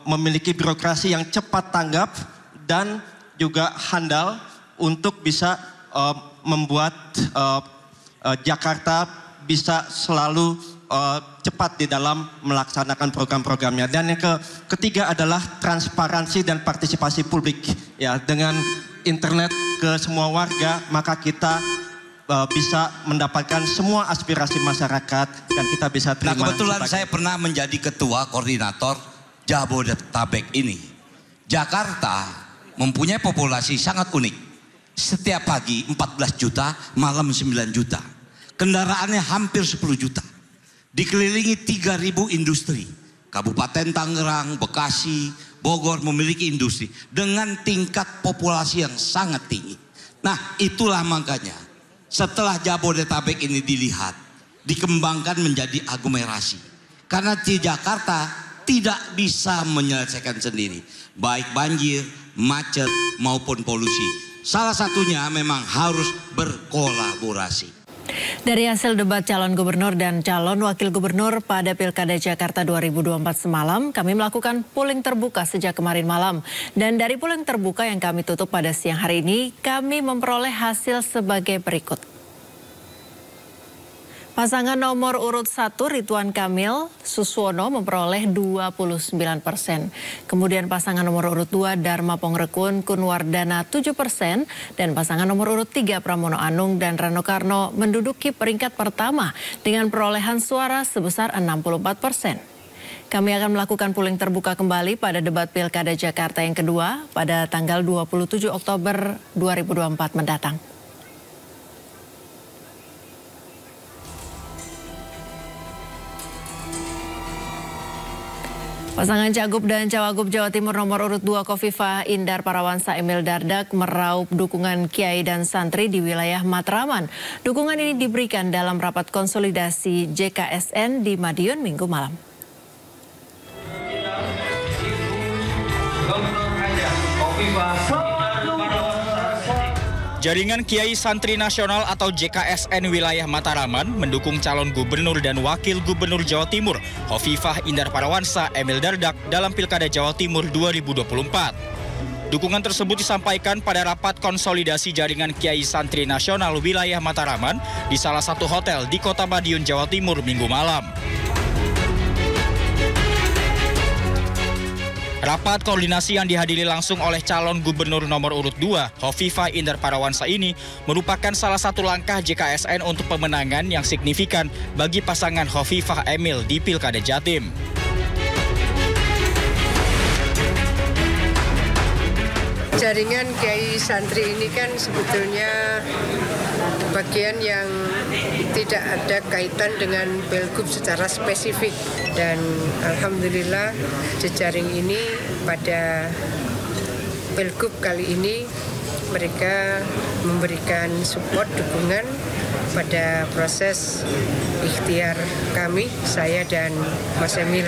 memiliki birokrasi yang cepat tanggap dan juga handal untuk bisa membuat Jakarta bisa selalu cepat di dalam melaksanakan program-programnya. Dan yang ketiga adalah transparansi dan partisipasi publik. Ya, dengan internet ke semua warga, maka kita bisa mendapatkan semua aspirasi masyarakat dan kita bisa terima. Nah, kebetulan saya pernah menjadi ketua koordinator Jabodetabek ini. Jakarta mempunyai populasi sangat unik. Setiap pagi 14 juta, malam 9 juta. Kendaraannya hampir 10 juta. Dikelilingi 3.000 industri. Kabupaten Tangerang, Bekasi, Bogor memiliki industri dengan tingkat populasi yang sangat tinggi. Nah, itulah makanya setelah Jabodetabek ini dilihat, dikembangkan menjadi aglomerasi. Karena di Jakarta tidak bisa menyelesaikan sendiri, baik banjir, macet maupun polusi. Salah satunya memang harus berkolaborasi. Dari hasil debat calon gubernur dan calon wakil gubernur pada Pilkada Jakarta 2024 semalam, kami melakukan polling terbuka sejak kemarin malam. Dan dari polling terbuka yang kami tutup pada siang hari ini, kami memperoleh hasil sebagai berikut. Pasangan nomor urut 1 Ridwan Kamil Suswono memperoleh 29%. Kemudian pasangan nomor urut 2 Dharma Pongrekun Kunwardana 7% dan pasangan nomor urut 3 Pramono Anung dan Rano Karno menduduki peringkat pertama dengan perolehan suara sebesar 64%. Kami akan melakukan polling terbuka kembali pada debat Pilkada Jakarta yang kedua pada tanggal 27 Oktober 2024 mendatang. Pasangan Cagup dan Cawagup Jawa Timur nomor urut 2 Khofifah Indar Parawansa Emil Dardak meraup dukungan kiai dan santri di wilayah Matraman. Dukungan ini diberikan dalam rapat konsolidasi JKSN di Madiun Minggu malam. Jaringan Kiai Santri Nasional atau JKSN wilayah Mataraman mendukung calon gubernur dan wakil gubernur Jawa Timur Khofifah Indar Parawansa Emil Dardak dalam Pilkada Jawa Timur 2024. Dukungan tersebut disampaikan pada rapat konsolidasi jaringan Kiai Santri Nasional wilayah Mataraman di salah satu hotel di Kota Madiun, Jawa Timur Minggu malam. Rapat koordinasi yang dihadiri langsung oleh calon gubernur nomor urut 2, Khofifah Indar Parawansa ini merupakan salah satu langkah JKSN untuk pemenangan yang signifikan bagi pasangan Khofifah Emil di Pilkada Jatim. Jaringan Kiai Santri ini kan sebetulnya bagian yang tidak ada kaitan dengan Pilgub secara spesifik, dan alhamdulillah jejaring ini pada Pilgub kali ini mereka memberikan support, dukungan pada proses ikhtiar kami, saya dan Mas Emil.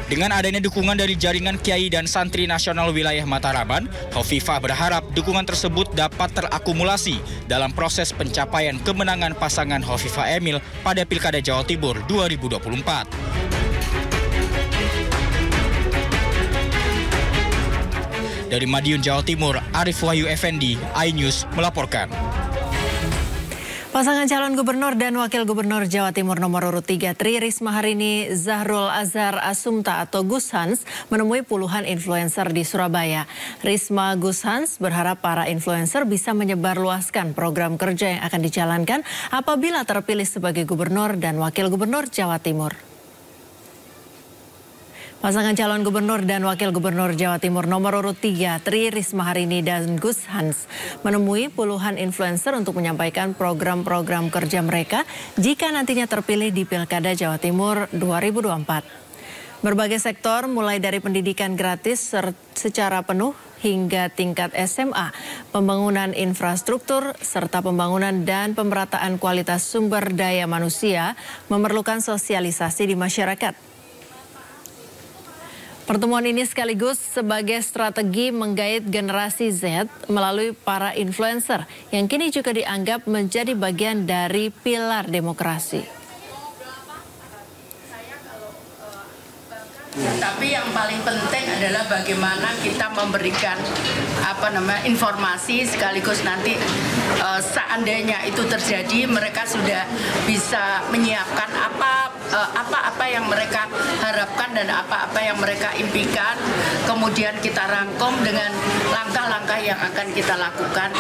Dengan adanya dukungan dari jaringan Kiai dan Santri Nasional wilayah Mataraman, Khofifah berharap dukungan tersebut dapat terakumulasi dalam proses pencapaian kemenangan pasangan Khofifah Emil pada Pilkada Jawa Timur 2024. Dari Madiun, Jawa Timur, Arif Wahyu Effendi, iNews melaporkan. Pasangan calon gubernur dan wakil gubernur Jawa Timur nomor urut 3 Tri Risma Harini Zahrul Azhar Asumta atau Gus Hans menemui puluhan influencer di Surabaya. Risma Gus Hans berharap para influencer bisa menyebarluaskan program kerja yang akan dijalankan apabila terpilih sebagai gubernur dan wakil gubernur Jawa Timur. Pasangan calon gubernur dan wakil gubernur Jawa Timur nomor urut 3 Tri Risma Harini dan Gus Hans menemui puluhan influencer untuk menyampaikan program-program kerja mereka jika nantinya terpilih di Pilkada Jawa Timur 2024. Berbagai sektor mulai dari pendidikan gratis secara penuh hingga tingkat SMA, pembangunan infrastruktur, serta pembangunan dan pemerataan kualitas sumber daya manusia memerlukan sosialisasi di masyarakat. Pertemuan ini sekaligus sebagai strategi menggait generasi Z melalui para influencer yang kini juga dianggap menjadi bagian dari pilar demokrasi. Tapi yang paling penting adalah bagaimana kita memberikan informasi sekaligus nanti seandainya itu terjadi mereka sudah bisa menyiapkan apa yang mereka harapkan dan apa yang mereka impikan, kemudian kita rangkum dengan langkah-langkah yang akan kita lakukan